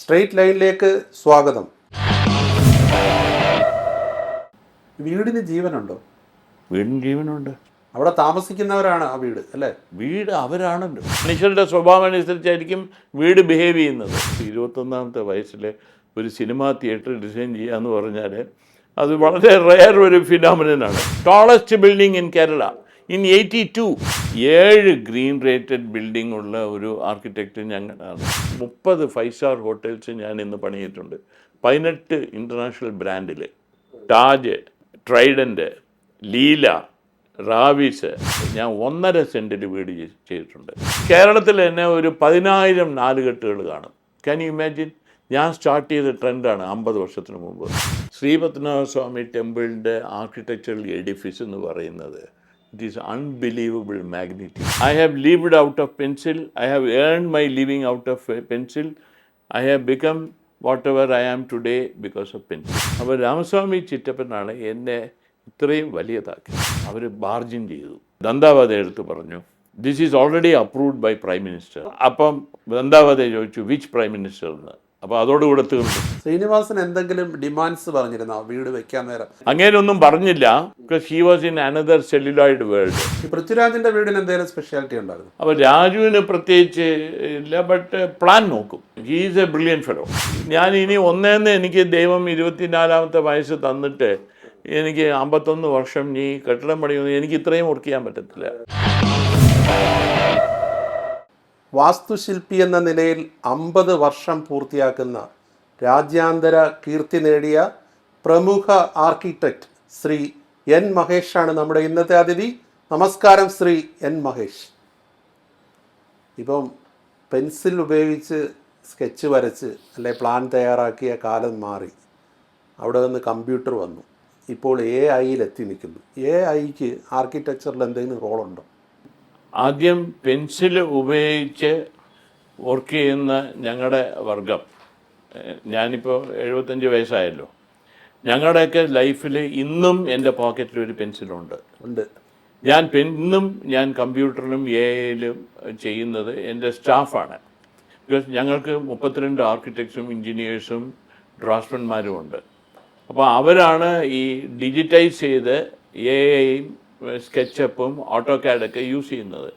Straight ലൈനിലേക്ക് സ്വാഗതം. വീടിന് ജീവനുണ്ടോ? വീടിന് ജീവനുണ്ട്. അവിടെ താമസിക്കുന്നവരാണ് ആ വീട് അല്ലേ? വീട് അവരാണല്ലോ. മനുഷ്യരുടെ സ്വഭാവം അനുസരിച്ചായിരിക്കും വീട് ബിഹേവ് ചെയ്യുന്നത്. 21ാമത്തെ വയസ്സിൽ ഒരു സിനിമാ തിയേറ്റർ ഡിസൈൻ ചെയ്യുക എന്ന് പറഞ്ഞാൽ അത് വളരെ റെയർ ഒരു ഫിനോമിനനാണ്. Tallest building in Kerala in 82. 7 green rated building ഉള്ള ഒരു ആർക്കിടെക്റ്റ് ഞങ്ങളാണ്. 30 5 സ്റ്റാർ ഹോട്ടൽസ് ഞാൻ ഇന്ന് പണിയിട്ടുണ്ട്. 18 ഇൻ്റർനാഷണൽ ബ്രാൻഡിൽ, താജ്, ട്രൈഡൻ്റ്, ലീല, റാവിസ്. ഞാൻ 1.5 സെൻറ്റിൽ വീട് ചെയ്തിട്ടുണ്ട്. കേരളത്തിൽ തന്നെ ഒരു 10,000 നാലുകെട്ടുകൾ കാണും. Can you imagine? ഞാൻ സ്റ്റാർട്ട് ചെയ്ത ട്രെൻഡാണ് 50 വർഷത്തിന് മുമ്പ്. ശ്രീപത്മനാഭസ്വാമി ടെമ്പിളിൻ്റെ ആർക്കിടെക്ചറൽ എഡിഫിസ് എന്ന് പറയുന്നത് it is unbelievable magnitude. I have lived out of pencil. I have earned my living out of pencil. I have become whatever I am today because of pencil. അപ്പോൾ രാമസ്വാമി ചിറ്റപ്പനാണ് എന്നെ ഇത്രയും വലിയതാക്കി. അവർ ബാർജിൻ ചെയ്തു. ദന്താവധ എടുത്ത് പറഞ്ഞു, this is already approved by prime minister. അപ്പം ദന്താവധ ചോദിച്ചു, വിച്ച് പ്രൈം മിനിസ്റ്റർ എന്ന്. അപ്പോൾ അതോടുകൂടെ തീർന്നു. ശ്രീനിവാസൻ എന്തെങ്കിലും ഡിമാൻഡ്സ് പറഞ്ഞിരുന്നോ വീട് വെക്കാൻ നേരം? അങ്ങനെയൊന്നും പറഞ്ഞില്ല. Because he was in another celluloid world. ഈ പൃഥ്വിരാജിന്റെ വീടിന് എന്തെങ്കിലും സ്പെഷ്യാലിറ്റി ഉണ്ടായിരുന്നു? അപ്പോൾ രാജുവിന് പ്രത്യേകിച്ച് ഇല്ല, ബട്ട് പ്ലാൻ നോക്കും. He is A brilliant fellow. ഞാൻ ഇനി ഒന്നേന്ന് എനിക്ക് ദൈവം 24ാമത്തെ വയസ്സ് തന്നിട്ട് എനിക്ക് 51 വർഷം ഈ കെട്ടിടം പണിയൊന്നും എനിക്ക് ഇത്രയും വർക്ക് ചെയ്യാൻ പറ്റത്തില്ല. വാസ്തുശില്പി എന്ന നിലയിൽ 50 വർഷം പൂർത്തിയാക്കുന്ന രാജ്യാന്തര കീർത്തി നേടിയ പ്രമുഖ ആർക്കിടെക്റ്റ് ശ്രീ എൻ മഹേഷാണ് നമ്മുടെ ഇന്നത്തെ അതിഥി. നമസ്കാരം ശ്രീ എൻ മഹേഷ്. ഇപ്പം പെൻസിൽ ഉപയോഗിച്ച് സ്കെച്ച് വരച്ച് അല്ലെ പ്ലാൻ തയ്യാറാക്കിയ കാലം മാറി. അവിടെ നിന്ന് കമ്പ്യൂട്ടർ വന്നു. ഇപ്പോൾ AI എത്തി നിൽക്കുന്നു. AIക്ക് ആർക്കിടെക്ചറിൽ എന്തെങ്കിലും റോളുണ്ടോ? ആദ്യം പെൻസിൽ ഉപയോഗിച്ച് വർക്ക് ചെയ്യുന്ന ഞങ്ങളുടെ വർഗം, ഞാനിപ്പോൾ 75 വയസ്സായല്ലോ, ഞങ്ങളുടെയൊക്കെ ലൈഫിൽ ഇന്നും എൻ്റെ പോക്കറ്റിൽ ഒരു പെൻസിലുണ്ട്. ഇന്നും ഞാൻ കമ്പ്യൂട്ടറിലും AIയിലും ചെയ്യുന്നത് എൻ്റെ സ്റ്റാഫാണ്. ബിക്കോസ് ഞങ്ങൾക്ക് 32 ആർക്കിടെക്ട്സും എൻജിനീയേഴ്സും ഡ്രാഫ്റ്റ്മാൻമാരും ഉണ്ട്. അപ്പോൾ അവരാണ് ഈ ഡിജിറ്റൈസ് ചെയ്ത് AIയും സ്കെച്ചപ്പും ഓട്ടോകാഡൊക്കെ യൂസ് ചെയ്യുന്നത്.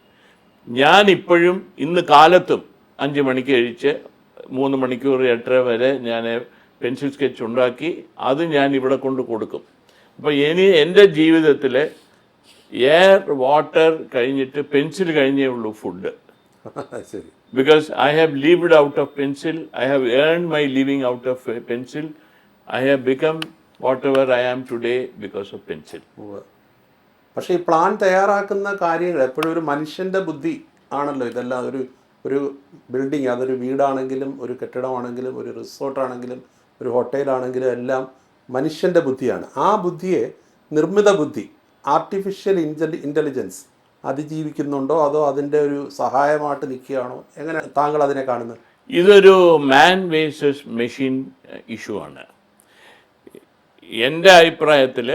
ഞാനിപ്പോഴും ഇന്ന് കാലത്തും 5 മണിക്ക് കഴിച്ച് 3 മണിക്കൂർ 8 വരെ ഞാൻ പെൻസിൽ സ്കെച്ച് ഉണ്ടാക്കി അത് ഞാൻ ഇവിടെ കൊണ്ട് കൊടുക്കും. അപ്പോൾ എൻ്റെ ജീവിതത്തിൽ എയർ വാട്ടർ കഴിഞ്ഞിട്ട് പെൻസിൽ കഴിഞ്ഞേ ഉള്ളൂ food. Because I have lived out of pencil. I have earned my living out of pencil. I have become whatever I am today because of pencil. പക്ഷേ ഈ പ്ലാൻ തയ്യാറാക്കുന്ന കാര്യങ്ങൾ എപ്പോഴും ഒരു മനുഷ്യൻ്റെ ബുദ്ധി ആണല്ലോ. ഇതെല്ലാം ഒരു ബിൽഡിങ്, അതൊരു വീടാണെങ്കിലും ഒരു കെട്ടിടമാണെങ്കിലും ഒരു റിസോർട്ടാണെങ്കിലും ഒരു ഹോട്ടലാണെങ്കിലും എല്ലാം മനുഷ്യൻ്റെ ബുദ്ധിയാണ്. ആ ബുദ്ധിയെ നിർമ്മിത ബുദ്ധി, ആർട്ടിഫിഷ്യൽ ഇൻ്റലിജൻസ് അതിജീവിക്കുന്നുണ്ടോ അതോ അതിൻ്റെ ഒരു സഹായമായിട്ട് നിൽക്കുകയാണോ? എങ്ങനെ താങ്കൾ അതിനെ കാണുന്നത്? ഇതൊരു മാൻ വേഴ്സസ് മെഷീൻ ഇഷ്യൂ ആണ്. എൻ്റെ അഭിപ്രായത്തിൽ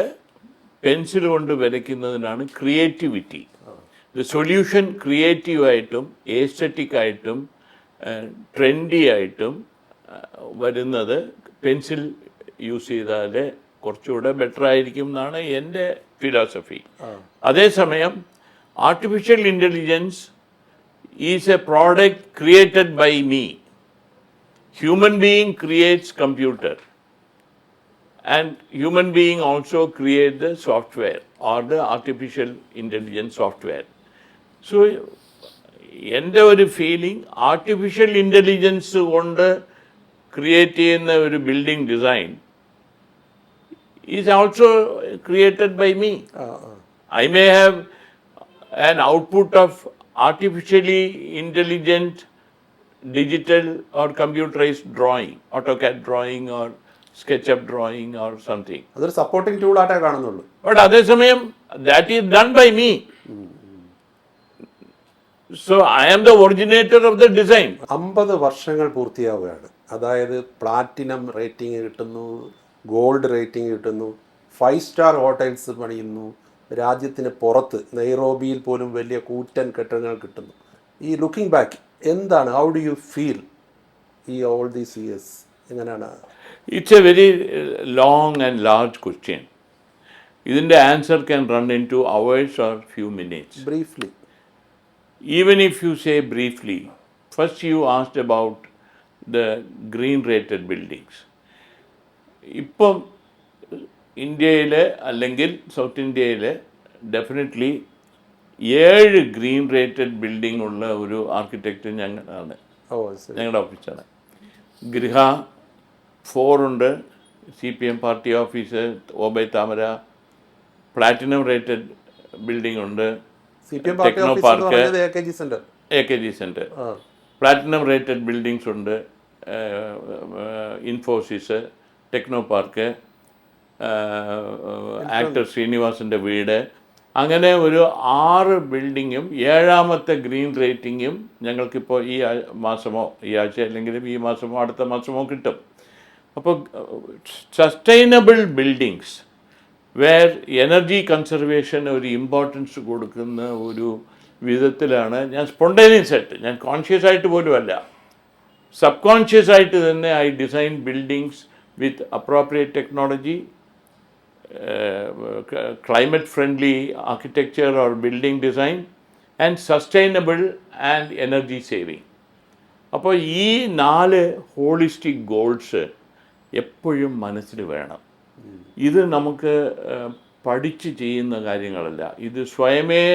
പെൻസിൽ കൊണ്ട് വരയ്ക്കുന്നതിനാണ് ക്രിയേറ്റിവിറ്റി. സൊല്യൂഷൻ ക്രിയേറ്റീവായിട്ടും എസ്തെറ്റിക്കായിട്ടും ട്രെൻഡി ആയിട്ടും വരുന്നത് പെൻസിൽ യൂസ് ചെയ്താൽ കുറച്ചുകൂടെ ബെറ്റർ ആയിരിക്കും എന്നാണ് എൻ്റെ ഫിലോസഫി. അതേസമയം artificial intelligence is a product created by me. Human being creates computer and human being also create the software or the artificial intelligence software. So എൻ്റെ ഒരു ഫീലിംഗ് ആർട്ടിഫിഷ്യൽ ഇൻ്റലിജൻസ് കൊണ്ട് create ചെയ്യുന്ന ഒരു building design is also created by me. I may have an output of artificially intelligent digital or computerized drawing, AutoCAD drawing or SketchUp drawing or something. അതൊരു supporting tool ആയിട്ടേ കാണുന്നുള്ളൂ. But അതേസമയം that is done by me. So I am the originator of the design. 50 വർഷങ്ങൾ പൂർത്തിയാവുകയാണ്. അതായത് platinum rating കിട്ടുന്നു, gold rating കിട്ടുന്നു, 5 star hotels പണിയുന്നു, രാജ്യത്തിന് പുറത്ത് നെയ്റോബിയിൽ പോലും വലിയ കൂറ്റൻ കെട്ടിടങ്ങൾ കിട്ടുന്നു. ഈ ലുക്കിംഗ് ബാക്ക് എന്താണ്, ഹൗ ഡു യു ഫീൽ ഈ ഓൾ ദീസ് ഇയേഴ്സ് എങ്ങനെയാണ്? It's a very long and large question. ഇതിൻ്റെ answer can run in two hours or few minutes. Briefly. Even if you say briefly, first you asked about the green rated buildings. ഇപ്പം ഇന്ത്യയിൽ അല്ലെങ്കിൽ south ഇന്ത്യയിൽ definitely 7 green rated building ഉള്ള ഒരു architect ഞങ്ങളാണ്, ഓ ശരി. ഞങ്ങളുടെ ഓഫീസാണ്. ഗൃഹ 4 ഉണ്ട്, CPM പാർട്ടി ഓഫീസ്, ഓബൈ താമര. പ്ലാറ്റിനം റേറ്റഡ് ബിൽഡിംഗ് ഉണ്ട്, CPM പാർട്ടി ടെക്നോ ഓഫീസ് എന്ന് പാർക്ക്, പറഞ്ഞത് AKG സെന്റർ. AKG centre. ആ പ്ലാറ്റിനം റേറ്റഡ് ബിൽഡിങ്സ് ഉണ്ട്, ഇൻഫോസിസ്, ടെക്നോ പാർക്ക്, ആക്ടർ ശ്രീനിവാസിൻ്റെ വീട്. അങ്ങനെ ഒരു 6 ബിൽഡിങ്ങും 7ാമത്തെ ഗ്രീൻ റേറ്റിങ്ങും ഞങ്ങൾക്കിപ്പോൾ ഈ മാസമോ ഈ ആഴ്ച അല്ലെങ്കിലും ഈ മാസമോ അടുത്ത മാസമോ കിട്ടും. അപ്പോൾ sustainable buildings where energy conservation ഒരു ഇമ്പോർട്ടൻസ് കൊടുക്കുന്ന ഒരു വിധത്തിലാണ് ഞാൻ സ്പോണ്ടേനിയസ് ആയിട്ട്, ഞാൻ കോൺഷ്യസ് ആയിട്ട് പോലും അല്ല, സബ് കോൺഷ്യസ് ആയിട്ട് തന്നെ I design buildings with appropriate technology, climate friendly architecture or building design, and sustainable and energy saving. അപ്പോൾ ഈ 4 ഹോളിസ്റ്റിക് ഗോൾസ് എപ്പോഴും മനസ്സിൽ വേണം. ഇത് നമുക്ക് പഠിച്ച് ചെയ്യുന്ന കാര്യങ്ങളല്ല, ഇത് സ്വയമേ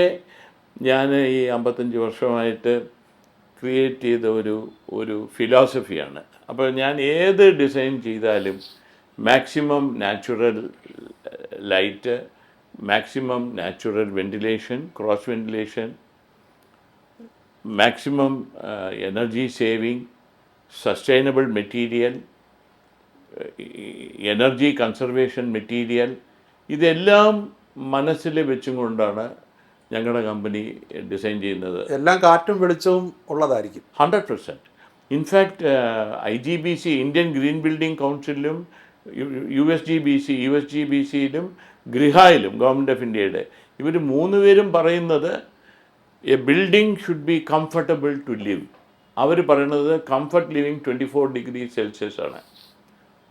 ഞാൻ ഈ 55 വർഷമായിട്ട് ക്രിയേറ്റ് ചെയ്ത ഒരു ഫിലോസഫിയാണ്. അപ്പോൾ ഞാൻ ഏത് ഡിസൈൻ ചെയ്താലും maximum natural light, maximum natural ventilation, cross ventilation, maximum energy saving, sustainable material, energy conservation material, ഇതെല്ലാം മനസ്സിൽ വെച്ചും കൊണ്ടാണ് ഞങ്ങളുടെ കമ്പനി ഡിസൈൻ ചെയ്യുന്നത്. എല്ലാം കാറ്റും വെളിച്ചവും ഉള്ളതായിരിക്കും 100%. In fact IGBC, Indian green building കൗൺസിലും, USGBCയിലും ഗൃഹയിലും ഗവൺമെൻറ് ഓഫ് ഇന്ത്യയുടെ ഇവർ 3 പേരും പറയുന്നത് a building should be comfortable to live. അവർ പറയുന്നത് കംഫർട്ട് ലിവിങ് 24 ഡിഗ്രി സെൽഷ്യസ് ആണ്.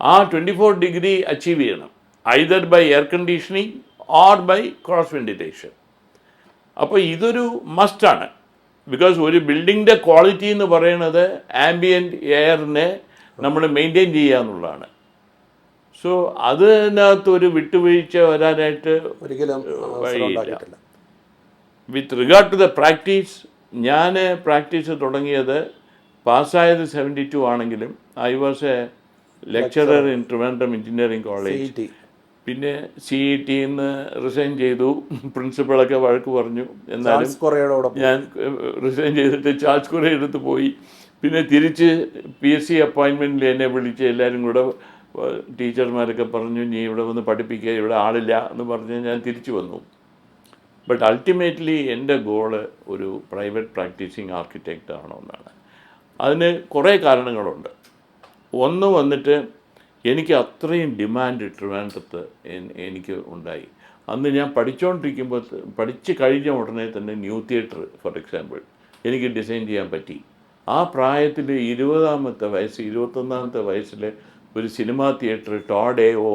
ആ 24 ഡിഗ്രി അച്ചീവ് ചെയ്യണം, either by air conditioning or by cross ventilation. അപ്പോൾ ഇതൊരു മസ്റ്റാണ്. ബിക്കോസ് ഒരു ബിൽഡിങ്ങിൻ്റെ ക്വാളിറ്റി എന്ന് പറയുന്നത് ആംബിയൻറ്റ് എയറിനെ നമ്മൾ മെയിൻറ്റെയിൻ ചെയ്യുക എന്നുള്ളതാണ്. സോ അതിനകത്ത് ഒരു വിട്ടുവീഴ്ച വരാനായിട്ട് ഒരിക്കലും വഴിയില്ല. With regard to the practice, ഞാൻ പ്രാക്ടീസ് തുടങ്ങിയത് പാസ്സായത് 72 ആണെങ്കിലും I was a lecturer in Trivandrum engineering college. പിന്നെ CETന്ന് റിസൈൻ ചെയ്തു, പ്രിൻസിപ്പളൊക്കെ വഴക്ക് പറഞ്ഞു. എന്നാലും ഞാൻ റിസൈൻ ചെയ്തിട്ട് ചാൾസ് കൊറിയ എടുത്ത് പോയി. പിന്നെ തിരിച്ച് PSC അപ്പോയിൻമെൻറ്റിൽ എന്നെ വിളിച്ച് എല്ലാവരും കൂടെ ടീച്ചർമാരൊക്കെ പറഞ്ഞു, നീ ഇവിടെ വന്ന് പഠിപ്പിക്കുക, ഇവിടെ ആളില്ല എന്ന് പറഞ്ഞ് ഞാൻ തിരിച്ചു വന്നു. ബട്ട് അൾട്ടിമേറ്റ്ലി എൻ്റെ ഗോള് ഒരു പ്രൈവറ്റ് പ്രാക്ടീസിങ് ആർക്കിടെക്റ്റ് ആണെന്നാണ്. അതിന് കുറേ കാരണങ്ങളുണ്ട്. ഒന്ന് വന്നിട്ട് എനിക്ക് അത്രയും ഡിമാൻഡ് ട്രിവാൻഡ്രത്ത് എനിക്ക് ഉണ്ടായി. അന്ന് ഞാൻ പഠിച്ചുകൊണ്ടിരിക്കുമ്പോൾ, പഠിച്ച് കഴിഞ്ഞ ഉടനെ തന്നെ ന്യൂ തിയേറ്റർ ഫോർ എക്സാമ്പിൾ എനിക്ക് ഡിസൈൻ ചെയ്യാൻ പറ്റി. ആ പ്രായത്തിൽ 20ാമത്തെ വയസ്സ് 21ാമത്തെ വയസ്സിൽ ഒരു cinema theatre Todd AO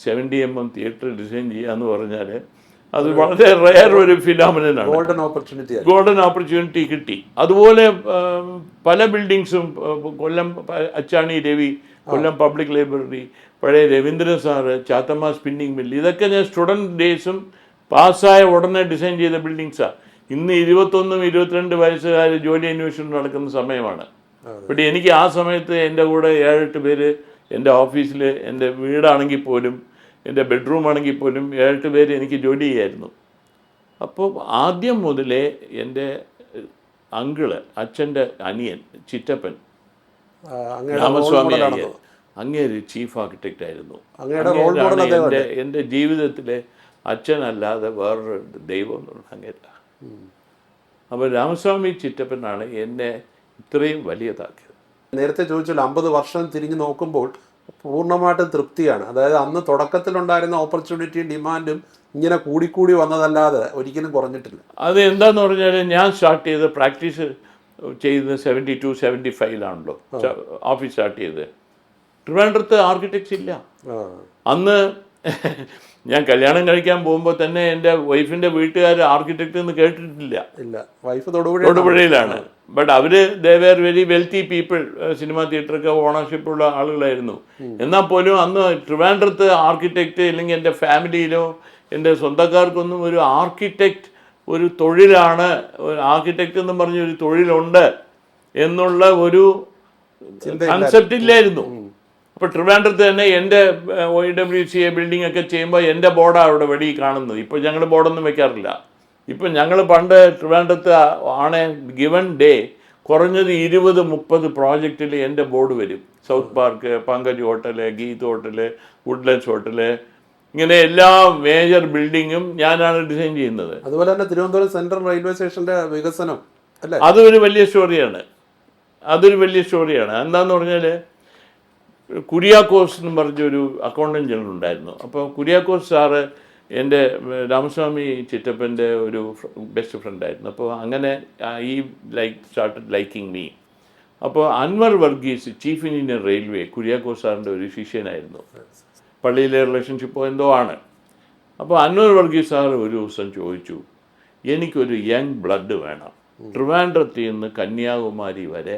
70mm theatre design ചെയ്യുക എന്ന് പറഞ്ഞാൽ അത് വളരെ റെയർ ഒരു ഫിനോമിനനാണ്. ഗോൾഡൻ ഓപ്പർച്യൂണിറ്റി കിട്ടി. അതുപോലെ പല ബിൽഡിങ്സും, കൊല്ലം അച്ചാണി രവി, കൊല്ലം പബ്ലിക് ലൈബ്രറി, പഴയ Raveendran sir, Chathamma spinning mill, ഇതൊക്കെ ഞാൻ സ്റ്റുഡൻറ് ഡേയ്സും പാസ്സായ ഉടനെ ഡിസൈൻ ചെയ്ത ബിൽഡിങ്സാണ്. ഇന്ന് 21, 22 വയസ്സുകാർ ജോലി അന്വേഷണം നടക്കുന്ന സമയമാണ്. പക്ഷേ എനിക്ക് ആ സമയത്ത് എൻ്റെ കൂടെ 7-8 പേര് എൻ്റെ ഓഫീസിൽ, എൻ്റെ വീടാണെങ്കിൽ പോലും, എൻ്റെ ബെഡ്റൂം ആണെങ്കിൽ പോലും 7-8 പേര് എനിക്ക് ജോലി ചെയ്യായിരുന്നു. അപ്പോൾ ആദ്യം മുതലേ എൻ്റെ അങ്കിള്, അച്ഛൻ്റെ അനിയൻ ചിറ്റപ്പൻ, രാമസ്വാമി അയ്യർ, അങ്ങേര് ചീഫ് ആർക്കിടെക്റ്റ് ആയിരുന്നു. എൻ്റെ ജീവിതത്തിലെ അച്ഛനല്ലാതെ വേറൊരു ദൈവം എന്നുള്ള അങ്ങേര. അപ്പോൾ രാമസ്വാമി ചിറ്റപ്പനാണ് എന്നെ ഇത്രയും വലിയതാക്കിയത്. നേരത്തെ ചോദിച്ചല്ലോ, 50 വർഷം തിരിഞ്ഞു നോക്കുമ്പോൾ പൂർണ്ണമായിട്ടും തൃപ്തിയാണ്. അതായത് അന്ന് തുടക്കത്തിലുണ്ടായിരുന്ന ഓപ്പർച്യൂണിറ്റിയും ഡിമാൻഡും ഇങ്ങനെ കൂടിക്കൂടി വന്നതല്ലാതെ ഒരിക്കലും കുറഞ്ഞിട്ടില്ല. അത് എന്താന്ന് പറഞ്ഞാൽ, ഞാൻ സ്റ്റാർട്ട് ചെയ്ത പ്രാക്ടീസ് ചെയ്യുന്നത് 72-75-ലാണല്ലോ ഓഫീസ് സ്റ്റാർട്ട് ചെയ്തത്. ട്രിവാൻഡ്രത്ത് ആർക്കിടെക്ട്സ് ഇല്ല. അന്ന് ഞാൻ കല്യാണം കഴിക്കാൻ പോകുമ്പോൾ തന്നെ എൻ്റെ വൈഫിൻ്റെ വീട്ടുകാർ ആർക്കിടെക്റ്റ് എന്ന് കേട്ടിട്ടില്ല. വൈഫ് തൊടുപുഴയിലാണ്. ബട്ട് അവര് they were very wealthy people, cinema തിയേറ്ററൊക്കെ ഓണർഷിപ്പ് ഉള്ള ആളുകളായിരുന്നു. എന്നാൽ പോലും അന്ന് ട്രിവാൻഡ്രത്ത് ആർക്കിടെക്റ്റ് ഇല്ലെങ്കിൽ എൻ്റെ ഫാമിലിയിലോ എൻ്റെ സ്വന്തക്കാർക്കൊന്നും ഒരു ആർക്കിടെക്റ്റ് ഒരു തൊഴിലാണ്, ആർക്കിടെക്റ്റ് എന്ന് പറഞ്ഞൊരു തൊഴിലുണ്ട് എന്നുള്ള ഒരു കൺസെപ്റ്റ് ഇല്ലായിരുന്നു. അപ്പോൾ ട്രിവാൻഡ്രത്ത് തന്നെ എൻ്റെ OWCA ബിൽഡിംഗ് ഒക്കെ ചെയ്യുമ്പോൾ എൻ്റെ ബോർഡാണ് അവിടെ വെളിയിൽ കാണുന്നത്. ഇപ്പോൾ ഞങ്ങൾ ബോർഡൊന്നും വെക്കാറില്ല. ഇപ്പം ഞങ്ങൾ പണ്ട് ട്രിവാൻഡ്രത്ത് ആണ് ഗിവൺ ഡേ കുറഞ്ഞത് 20-30 പ്രോജക്റ്റിൽ എൻ്റെ ബോർഡ് വരും. South Park, Pankaj hotel, Geet hotel, Woodlands hotel, ഇങ്ങനെ എല്ലാ മേജർ ബിൽഡിങ്ങും ഞാനാണ് ഡിസൈൻ ചെയ്യുന്നത്. അതുപോലെ തന്നെ തിരുവനന്തപുരം സെൻട്രൽ റെയിൽവേ സ്റ്റേഷൻ്റെ വികസനം അല്ലേ, അതൊരു വലിയ സ്റ്റോറിയാണ്. എന്താന്ന് പറഞ്ഞാൽ കുര്യാക്കോസ് എന്ന് പറഞ്ഞൊരു അക്കൗണ്ടൻറ്റ് ജനറൽ ഉണ്ടായിരുന്നു. അപ്പോൾ കുര്യാക്കോസ് സാറ് എൻ്റെ രാമസ്വാമി ചിറ്റപ്പൻ്റെ ഒരു ബെസ്റ്റ് ഫ്രണ്ടായിരുന്നു. അപ്പോൾ അങ്ങനെ ഈ സ്റ്റാർട്ടഡ് ലൈക്കിങ് മീ. അപ്പോൾ Anwar Varghese chief engineer railway Kuriakose സാറിൻ്റെ ഒരു ശിഷ്യനായിരുന്നു. പള്ളിയിലെ റിലേഷൻഷിപ്പോ എന്തോ ആണ്. അപ്പോൾ അൻവർ വർഗീസ് സാർ ഒരു ദിവസം ചോദിച്ചു, എനിക്കൊരു യങ് ബ്ലഡ് വേണം. ട്രിവാൻഡ്രത്തിൽ നിന്ന് കന്യാകുമാരി വരെ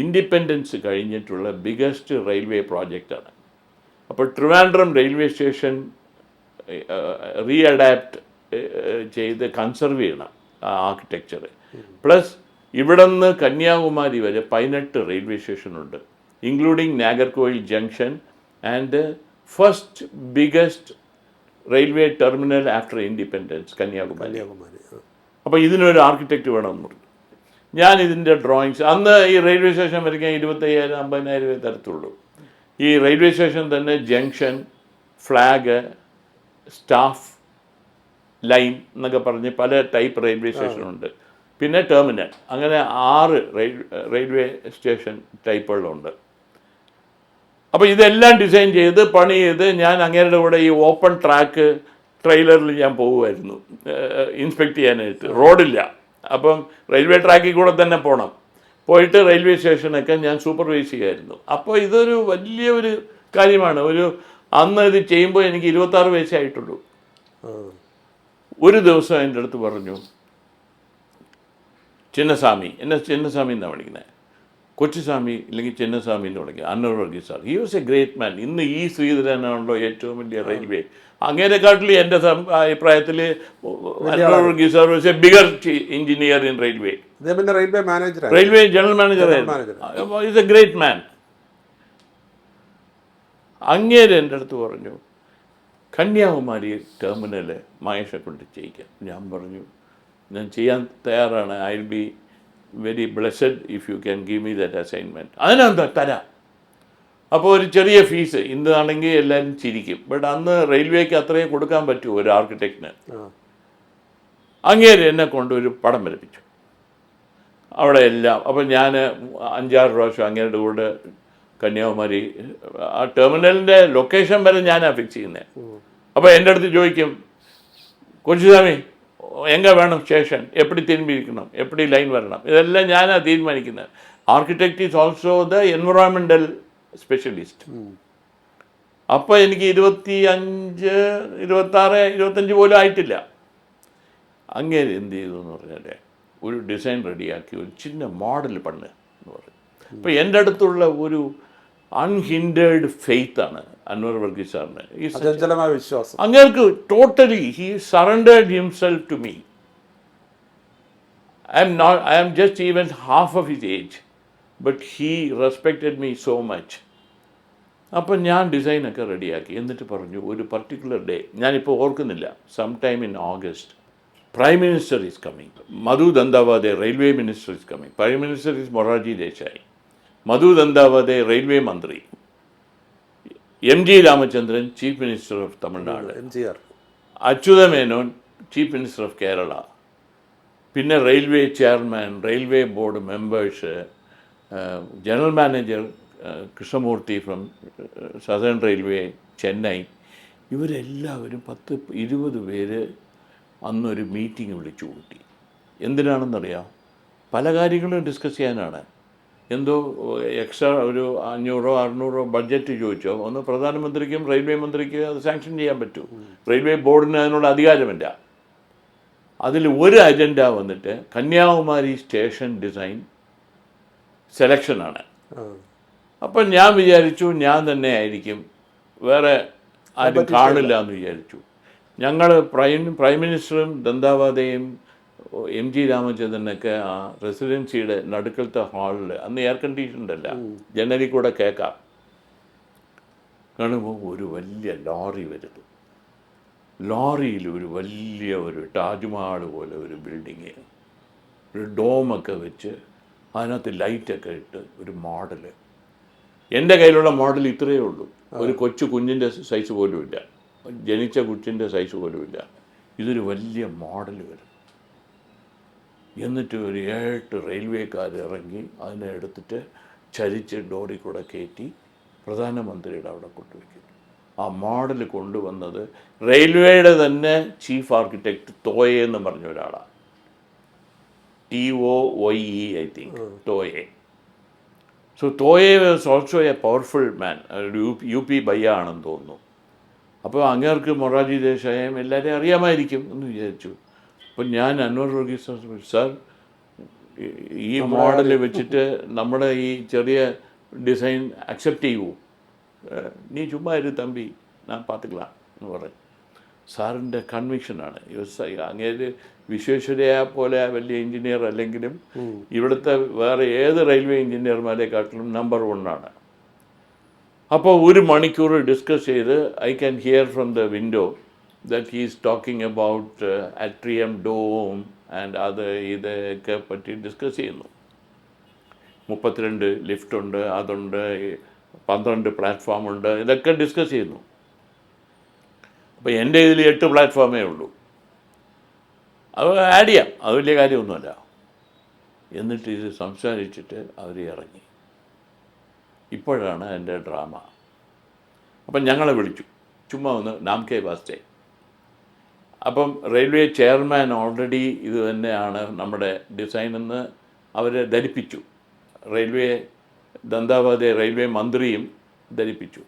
ഇൻഡിപെൻഡൻസ് കഴിഞ്ഞിട്ടുള്ള ബിഗസ്റ്റ് റെയിൽവേ പ്രോജക്റ്റാണ്. അപ്പോൾ ട്രിവാൻഡ്രം റെയിൽവേ സ്റ്റേഷൻ റീഅഡാപ്റ്റ് ചെയ്ത് കൺസർവ് ചെയ്യണം ആ ആർക്കിടെക്ചർ. പ്ലസ് ഇവിടെ നിന്ന് കന്യാകുമാരി വരെ 18 റെയിൽവേ സ്റ്റേഷനുണ്ട്, including Nagercoil junction and first biggest railway terminal after independence Kanyakumari. അപ്പോൾ ഇതിനൊരു ആർക്കിടെക്റ്റ് വേണമെന്ന് പറഞ്ഞു. ഞാൻ ഇതിൻ്റെ ഡ്രോയിങ്സ് അന്ന് ഈ റെയിൽവേ സ്റ്റേഷൻ വരയ്ക്കാൻ 25,000-50,000 തരത്തുള്ളൂ. ഈ റെയിൽവേ സ്റ്റേഷൻ തന്നെ ജംഗ്ഷൻ, ഫ്ലാഗ്, സ്റ്റാഫ് ലൈൻ എന്നൊക്കെ പറഞ്ഞ് പല ടൈപ്പ് റെയിൽവേ സ്റ്റേഷനുണ്ട്. പിന്നെ ടെർമിനൽ, അങ്ങനെ 6 റെയിൽവേ സ്റ്റേഷൻ ടൈപ്പുകളുണ്ട്. അപ്പോൾ ഇതെല്ലാം ഡിസൈൻ ചെയ്ത് പണി ചെയ്ത് ഞാൻ അങ്ങേരുടെ കൂടെ ഈ ഓപ്പൺ ട്രാക്ക് ട്രെയിലറിൽ ഞാൻ പോകുമായിരുന്നു ഇൻസ്പെക്ട് ചെയ്യാനായിട്ട്. റോഡില്ല, അപ്പം റെയിൽവേ ട്രാക്കിൽ കൂടെ തന്നെ പോകണം. പോയിട്ട് റെയിൽവേ സ്റ്റേഷനൊക്കെ ഞാൻ സൂപ്പർവൈസ് ചെയ്യുമായിരുന്നു. അപ്പോൾ ഇതൊരു വലിയൊരു കാര്യമാണ്. അന്ന് ഇത് ചെയ്യുമ്പോൾ എനിക്ക് 26 വയസ്സേ ആയിട്ടുള്ളൂ. ഒരു ദിവസം എൻ്റെ അടുത്ത് പറഞ്ഞു, ചിന്നസ്വാമി, എന്നെ ചിന്നസ്വാമി എന്നാണ് വിളിക്കുന്നത്, കൊച്ചുസ്വാമി ഇല്ലെങ്കിൽ ചിന്നസ്വാമി എന്ന് വിളിക്കുക, Anwar Varghese sir. He was a great man. ഇന്ന് ഈ ശ്രീധരനാണല്ലോ ഏറ്റവും വലിയ റെയിൽവേ. അങ്ങനെക്കാട്ടിൽ എൻ്റെ അഭിപ്രായത്തിൽ Anwar Varghese sir was a bigger engineer in railway. Railway general manager is a great man. അങ്ങേര് എൻ്റെ അടുത്ത് പറഞ്ഞു, കന്യാകുമാരി ടെർമിനൽ മഹേഷെ കൊണ്ട് ചെയ്യിക്കാം. ഞാൻ പറഞ്ഞു, ഞാൻ ചെയ്യാൻ തയ്യാറാണ്. I will be very blessed if you can give me that assignment. അതിനെന്താ തരാം. അപ്പോൾ ഒരു ചെറിയ ഫീസ്, ഇന്നാണെങ്കിൽ എല്ലാവരും ചിരിക്കും. ബട്ട് അന്ന് റെയിൽവേക്ക് അത്രയും കൊടുക്കാൻ പറ്റുമോ ഒരു ആർക്കിടെക്റ്റിന്? അങ്ങേര് എന്നെ കൊണ്ട് ഒരു പടം വരപ്പിച്ചു അവിടെ എല്ലാം. അപ്പോൾ ഞാൻ 5-6 പ്രാവശ്യം അങ്ങേരുടെ കൂടെ കന്യാകുമാരി ആ ടെർമിനലിൻ്റെ ലൊക്കേഷൻ വരെ ഞാനാണ് ഫിക്സ് ചെയ്യുന്നത്. അപ്പോൾ എൻ്റെ അടുത്ത് ചോദിക്കും, കൊച്ചുസ്വാമി എங்கே വേണം സ്റ്റേഷൻ, എപ്പടി തിരുമ്പിയിരിക്കണം, എപ്പടി ലൈൻ വരണം, ഇതെല്ലാം ഞാനാണ് തീരുമാനിക്കുന്നത്. Architect is also the environmental specialist. അപ്പോൾ എനിക്ക് 25, 26, 25 പോലും ആയിട്ടില്ല. അങ്ങേര് എന്ത് ചെയ്തു എന്ന് പറഞ്ഞാൽ ഒരു ഡിസൈൻ റെഡിയാക്കി ഒരു ചിന്ന മോഡൽ പണ്ണ് എന്ന് പറയും. അപ്പോൾ എൻ്റെ അടുത്തുള്ള ഒരു അൺഹിൻഡേർഡ് ഫെയ്ത്താണ് അൻവർ വർഗീസ് സാറിന്. വിശ്വാസം അങ്ങേർക്ക് totally he surrendered himself to me. I am just even half of his age, but he respected me so much. അപ്പം ഞാൻ ഡിസൈനൊക്കെ റെഡിയാക്കി. എന്നിട്ട് പറഞ്ഞു, ഒരു പർട്ടിക്കുലർ ഡേ, ഞാനിപ്പോൾ ഓർക്കുന്നില്ല, some time in August, Prime Minister is coming. Madhu Dandavade, Railway Minister is coming. Prime Minister is Morarji Desai. Madhu Dandavade, Railway Mantri. M.G. Ramachandran, Chief Minister of Tamil Nadu. MGR. Achyuta Menon, Chief Minister of Kerala. Pinna Railway Chairman, Railway Board members, General Manager Krishnamurthy from Southern Railway, Chennai. ഇവരെല്ലാവരും 10-20 പേര് അന്നൊരു meeting വിളിച്ചു കൂട്ടി. എന്തിനാണെന്നറിയാം? പല കാര്യങ്ങളും discuss ചെയ്യാനാണ്. എന്തോ extra ഒരു 500-600 ബഡ്ജറ്റ് ചോദിച്ചോ, ഒന്ന് പ്രധാനമന്ത്രിക്കും റെയിൽവേ മന്ത്രിക്കും അത് സാങ്ഷൻ ചെയ്യാൻ പറ്റൂ. റെയിൽവേ ബോർഡിന് അതിനുള്ള അധികാരമില്ല. അതിൽ ഒരു അജണ്ട വന്നിട്ട് കന്യാകുമാരി സ്റ്റേഷൻ ഡിസൈൻ സെലക്ഷനാണ്. അപ്പം ഞാൻ വിചാരിച്ചു ഞാൻ തന്നെ ആയിരിക്കും, വേറെ ആരും കാണില്ല എന്ന് വിചാരിച്ചു. ഞങ്ങൾ പ്രൈം മിനിസ്റ്ററും ദന്താവാദയും എം ജി രാമചന്ദ്രനൊക്കെ ആ റെസിഡൻസിയുടെ നടുക്കലത്തെ ഹാളിൽ, അന്ന് എയർ കണ്ടീഷൻഡ് അല്ല, ജനലിൽ കൂടെ കേൾക്കാം, കാണുമ്പോൾ ഒരു വലിയ ലോറി വരുന്നു. ലോറിയിൽ ഒരു വലിയ ഒരു താജ്മഹൽ പോലെ ഒരു ബിൽഡിങ്, ഒരു ഡോമൊക്കെ വെച്ച് അതിനകത്ത് ലൈറ്റൊക്കെ ഇട്ട് ഒരു മോഡല്. എൻ്റെ കയ്യിലുള്ള മോഡൽ ഇത്രയേ ഉള്ളൂ, ഒരു കുഞ്ഞിൻ്റെ സൈസ് പോലും ഇല്ല, ജനിച്ച കൊച്ചിൻ്റെ സൈസ് പോലും ഇല്ല. ഇതൊരു വലിയ മോഡൽ വരും. എന്നിട്ട് ഒരു 7 റെയിൽവേക്കാർ ഇറങ്ങി അതിനെ എടുത്തിട്ട് ചരിച്ച് ഡോറിൽ കൂടെ കയറ്റി പ്രധാനമന്ത്രിയുടെ അവിടെ കൊണ്ടുവയ്ക്കുന്നു. ആ മോഡൽ കൊണ്ടുവന്നത് റെയിൽവേയുടെ തന്നെ ചീഫ് ആർക്കിടെക്റ്റ് തോയെ എന്ന് പറഞ്ഞ ഒരാളാണ്. TOYE I think, Toye. So Toye was also a powerful man, UP ബയ്യ ആണെന്ന് തോന്നുന്നു. അപ്പോൾ അങ്ങേർക്ക് മൊറാർജി ദേശായും എല്ലാവരെയും അറിയാമായിരിക്കും എന്ന് വിചാരിച്ചു. അപ്പം ഞാൻ അൻവർ വർഗീസ് സാർ, ഈ മോഡൽ വെച്ചിട്ട് നമ്മുടെ ഈ ചെറിയ ഡിസൈൻ അക്സെപ്റ്റ് ചെയ്യൂ, നീ ചുമ്മാ ഇരു തമ്പി, ഞാൻ പാത്തുக்கலாம் എന്ന് പറയും. സാറിൻ്റെ കൺവിക്ഷനാണ്. അങ്ങേര് വിശ്വേശ്വരയെ പോലെ വലിയ എഞ്ചിനീയർ അല്ലെങ്കിലും ഇവിടുത്തെ വേറെ ഏത് റെയിൽവേ എഞ്ചിനീയർമാരെക്കാട്ടിലും നമ്പർ 1 ആണ്. അപ്പോൾ 1 മണിക്കൂർ ഡിസ്കസ് ചെയ്ത് I can hear from the window that he is talking about atrium dome and അത് ഇതൊക്കെ പറ്റി ഡിസ്കസ് ചെയ്യുന്നു. 32 ലിഫ്റ്റുണ്ട്, അതുണ്ട്, 12 പ്ലാറ്റ്ഫോമുണ്ട്, ഇതൊക്കെ ഡിസ്കസ് ചെയ്യുന്നു. അപ്പോൾ എൻ്റെ ഇതിൽ 8 പ്ലാറ്റ്ഫോമേ ഉള്ളൂ. അത് ആഡ് ചെയ്യാം, അത് വലിയ കാര്യമൊന്നുമല്ല. എന്നിട്ട് ഇത് സംസാരിച്ചിട്ട് അവർ ഇറങ്ങി. ഇപ്പോഴാണ് എൻ്റെ ഡ്രാമ. അപ്പം ഞങ്ങളെ വിളിച്ചു, ചുമ്മാ ഒന്ന് നാം കെ വാസ്തേ. അപ്പം റെയിൽവേ ചെയർമാൻ ഓൾറെഡി ഇത് തന്നെയാണ് നമ്മുടെ ഡിസൈനെന്ന് അവരെ ധരിപ്പിച്ചു. റെയിൽവേ ദന്താവാദ റെയിൽവേ മന്ത്രിയും ധരിപ്പിച്ചു.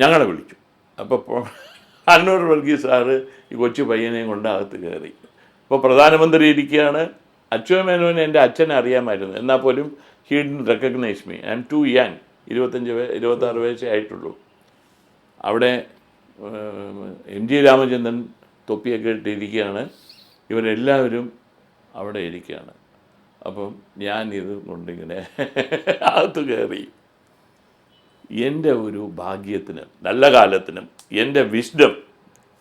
ഞങ്ങളെ വിളിച്ചു. അപ്പോൾ അൻവർ വർഗീസ് സാറ് ഈ കൊച്ചു പയ്യനെയും കൊണ്ട് അകത്ത് കയറി. അപ്പോൾ പ്രധാനമന്ത്രി ഇരിക്കുകയാണ്. അച്യുത മേനോനെ എൻ്റെ അച്ഛനെ അറിയാമായിരുന്നു, എന്നാൽ പോലും he didn't recognise me, I am too young, 26 വയസ്സേ ആയിട്ടുള്ളൂ. അവിടെ എം ജി രാമചന്ദ്രൻ തൊപ്പിയൊക്കെ ഇട്ടിരിക്കുകയാണ്, ഇവരെല്ലാവരും അവിടെ ഇരിക്കുകയാണ്. അപ്പം ഞാൻ ഇത് കൊണ്ടിങ്ങനെ അകത്ത് കയറി. എൻ്റെ ഒരു ഭാഗ്യത്തിനും നല്ല കാലത്തിനും എൻ്റെ വിസ്ഡം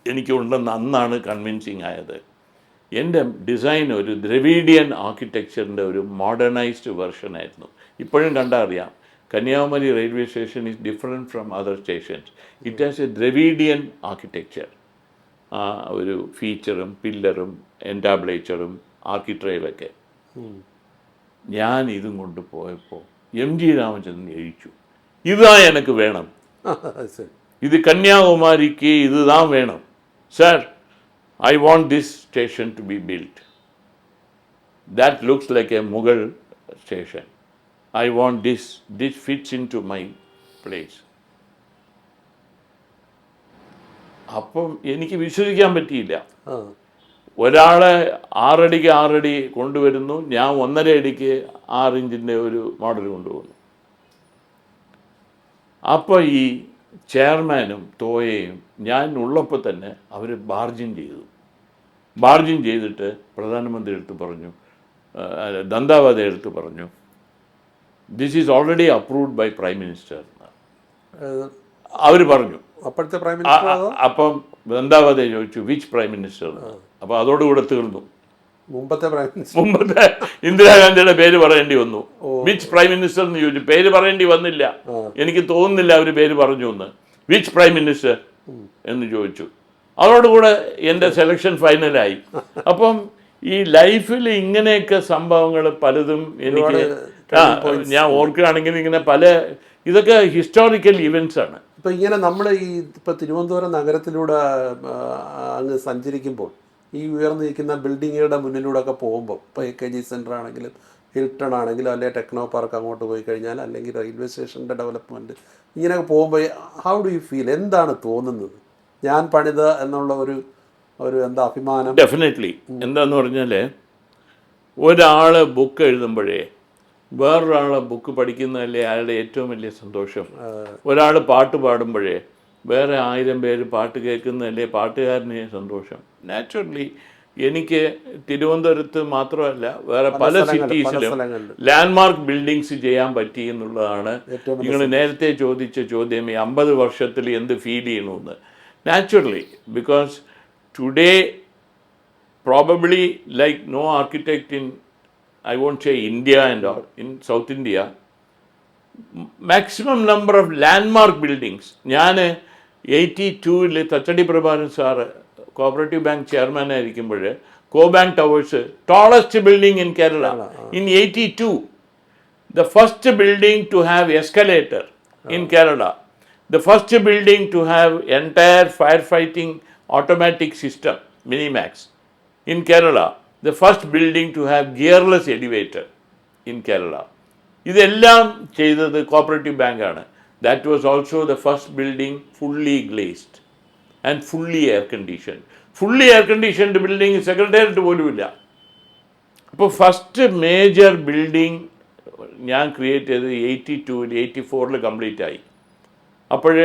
എനിക്കുണ്ടെന്ന് അന്നാണ് കൺവിൻസിങ് ആയത്. എൻ്റെ ഡിസൈൻ ഒരു ദ്രവീഡിയൻ ആർക്കിടെക്ചറിൻ്റെ ഒരു മോഡേണൈസ്ഡ് വെർഷനായിരുന്നു. ഇപ്പോഴും കണ്ടാൽ അറിയാം, Kanyakumari railway station is different from other stations. It has A Dravidian architecture. ആ ഒരു ഫീച്ചറും പില്ലറും എൻറ്റാബ്ലേച്ചറും ആർക്കിട്രയിലൊക്കെ. ഞാൻ ഇതും കൊണ്ട് പോയപ്പോൾ എം ജി രാമചന്ദ്രൻ എഴുതിച്ചു, ഇതാ എനിക്ക് വേണം, ഇത് കന്യാകുമാരിക്ക് ഇതുതാൻ വേണം sir, I want this station to be built. That looks like a Mughal station. I want this fits into my place. അപ്പം എനിക്ക് വിശ്വസിക്കാൻ പറ്റിയില്ല. ഒരാളെ 6 അടിക്ക് 6 അടി കൊണ്ടുവരുന്നു, ഞാൻ 1.5 അടിക്ക് 6 ഇഞ്ചിൻ്റെ ഒരു മോഡൽ കൊണ്ടുപോകുന്നു. അപ്പോൾ ഈ ചെയർമാനും തോയയും ഞാൻ ഉള്ളപ്പോൾ തന്നെ അവർ ബാർജിൻ ചെയ്തിട്ട് പ്രധാനമന്ത്രി എടുത്ത് പറഞ്ഞു, ദന്താവാദ എടുത്ത് പറഞ്ഞു, this is already approved by prime minister. അവർ പറഞ്ഞു. അപ്പോഴത്തെ പ്രൈം മിനിസ്റ്റർ. അപ്പം ദന്താവാദ ചോദിച്ചു വിച്ച് പ്രൈം മിനിസ്റ്റർ. അപ്പോൾ അതോടുകൂടെ തീർന്നു. മുമ്പത്തെ ഇന്ദിരാഗാന്ധിയുടെ പേര് പറയേണ്ടി വന്നു. വിച്ച് പ്രൈം മിനിസ്റ്റർ എന്ന് ചോദിച്ചു, പേര് പറയേണ്ടി വന്നില്ല. എനിക്ക് തോന്നുന്നില്ല അവർ പേര് പറഞ്ഞു എന്ന്. വിച്ച് പ്രൈം മിനിസ്റ്റർ എന്ന് ചോദിച്ചു. അതോടുകൂടെ എൻ്റെ സെലക്ഷൻ ഫൈനലായി. അപ്പം ഈ ലൈഫിൽ ഇങ്ങനെയൊക്കെ സംഭവങ്ങൾ പലതും എനിക്ക് ഞാൻ ഓർക്കുകയാണെങ്കിൽ ഇങ്ങനെ പല ഇതൊക്കെ ഹിസ്റ്റോറിക്കൽ ഇവൻറ്റ്സ് ആണ്. ഇപ്പം ഇങ്ങനെ നമ്മൾ ഈ ഇപ്പം തിരുവനന്തപുരം നഗരത്തിലൂടെ അങ്ങ് സഞ്ചരിക്കുമ്പോൾ ഈ ഉയർന്നു നിൽക്കുന്ന ബിൽഡിങ്ങുകളുടെ മുന്നിലൂടെ ഒക്കെ പോകുമ്പോൾ ഇപ്പോൾ AKG സെൻറ്റർ ആണെങ്കിലും ഹിൽട്ടൺ ആണെങ്കിലും അല്ലെങ്കിൽ ടെക്നോ പാർക്ക് അങ്ങോട്ട് പോയി കഴിഞ്ഞാൽ അല്ലെങ്കിൽ റെയിൽവേ സ്റ്റേഷൻ്റെ ഡെവലപ്മെൻറ്റ് ഇങ്ങനെയൊക്കെ പോകുമ്പോൾ ഹൗ ഡു യു ഫീൽ, എന്താണ് തോന്നുന്നത്? ഞാൻ പണിത എന്നുള്ള ഒരു എന്താ അഭിമാനം? ഡെഫിനറ്റ്ലി. എന്താന്ന് പറഞ്ഞാൽ ഒരാൾ ബുക്ക് എഴുതുമ്പോഴേ വേറൊരാൾ ബുക്ക് പഠിക്കുന്നതല്ലേ അയാളുടെ ഏറ്റവും വലിയ സന്തോഷം. ഒരാൾ പാട്ട് പാടുമ്പോഴേ വേറെ 1000 പേര് പാട്ട് കേൾക്കുന്നതല്ലേ പാട്ടുകാരന് സന്തോഷം. നാച്ചുറലി എനിക്ക് തിരുവനന്തപുരത്ത് മാത്രമല്ല വേറെ പല സിറ്റീസിലും ലാൻഡ്മാർക്ക് ബിൽഡിങ്സ് ചെയ്യാൻ പറ്റി എന്നുള്ളതാണ്. നിങ്ങൾ നേരത്തെ ചോദിച്ച ചോദ്യം, ഈ 50 വർഷത്തിൽ എന്ത് ഫീൽ ചെയ്യണമെന്ന്. Naturally, because today probably like no architect in, I won't say India and all, in South India, maximum number of landmark buildings. ഞാൻ 82-ൽ Thachadi Prabhakaran sir cooperative bank chairman ആയിരിക്കുമ്പോൾ Cobank towers tallest building in Kerala in 82, the first building to have escalator in Kerala, the first building to have entire firefighting automatic system Minimax in Kerala, the first building to have gearless elevator in Kerala. ഇതെല്ലാം ചെയ്തത് cooperative ബാങ്കാണ്. That was also the first building fully glazed and fully air conditioned. Fully air conditioned building secretariat പോലുമില്ല. അപ്പോൾ first major building ഞാൻ create ചെയ്തത് 82-ൽ 84-ൽ complete ആയി. അപ്പോൾ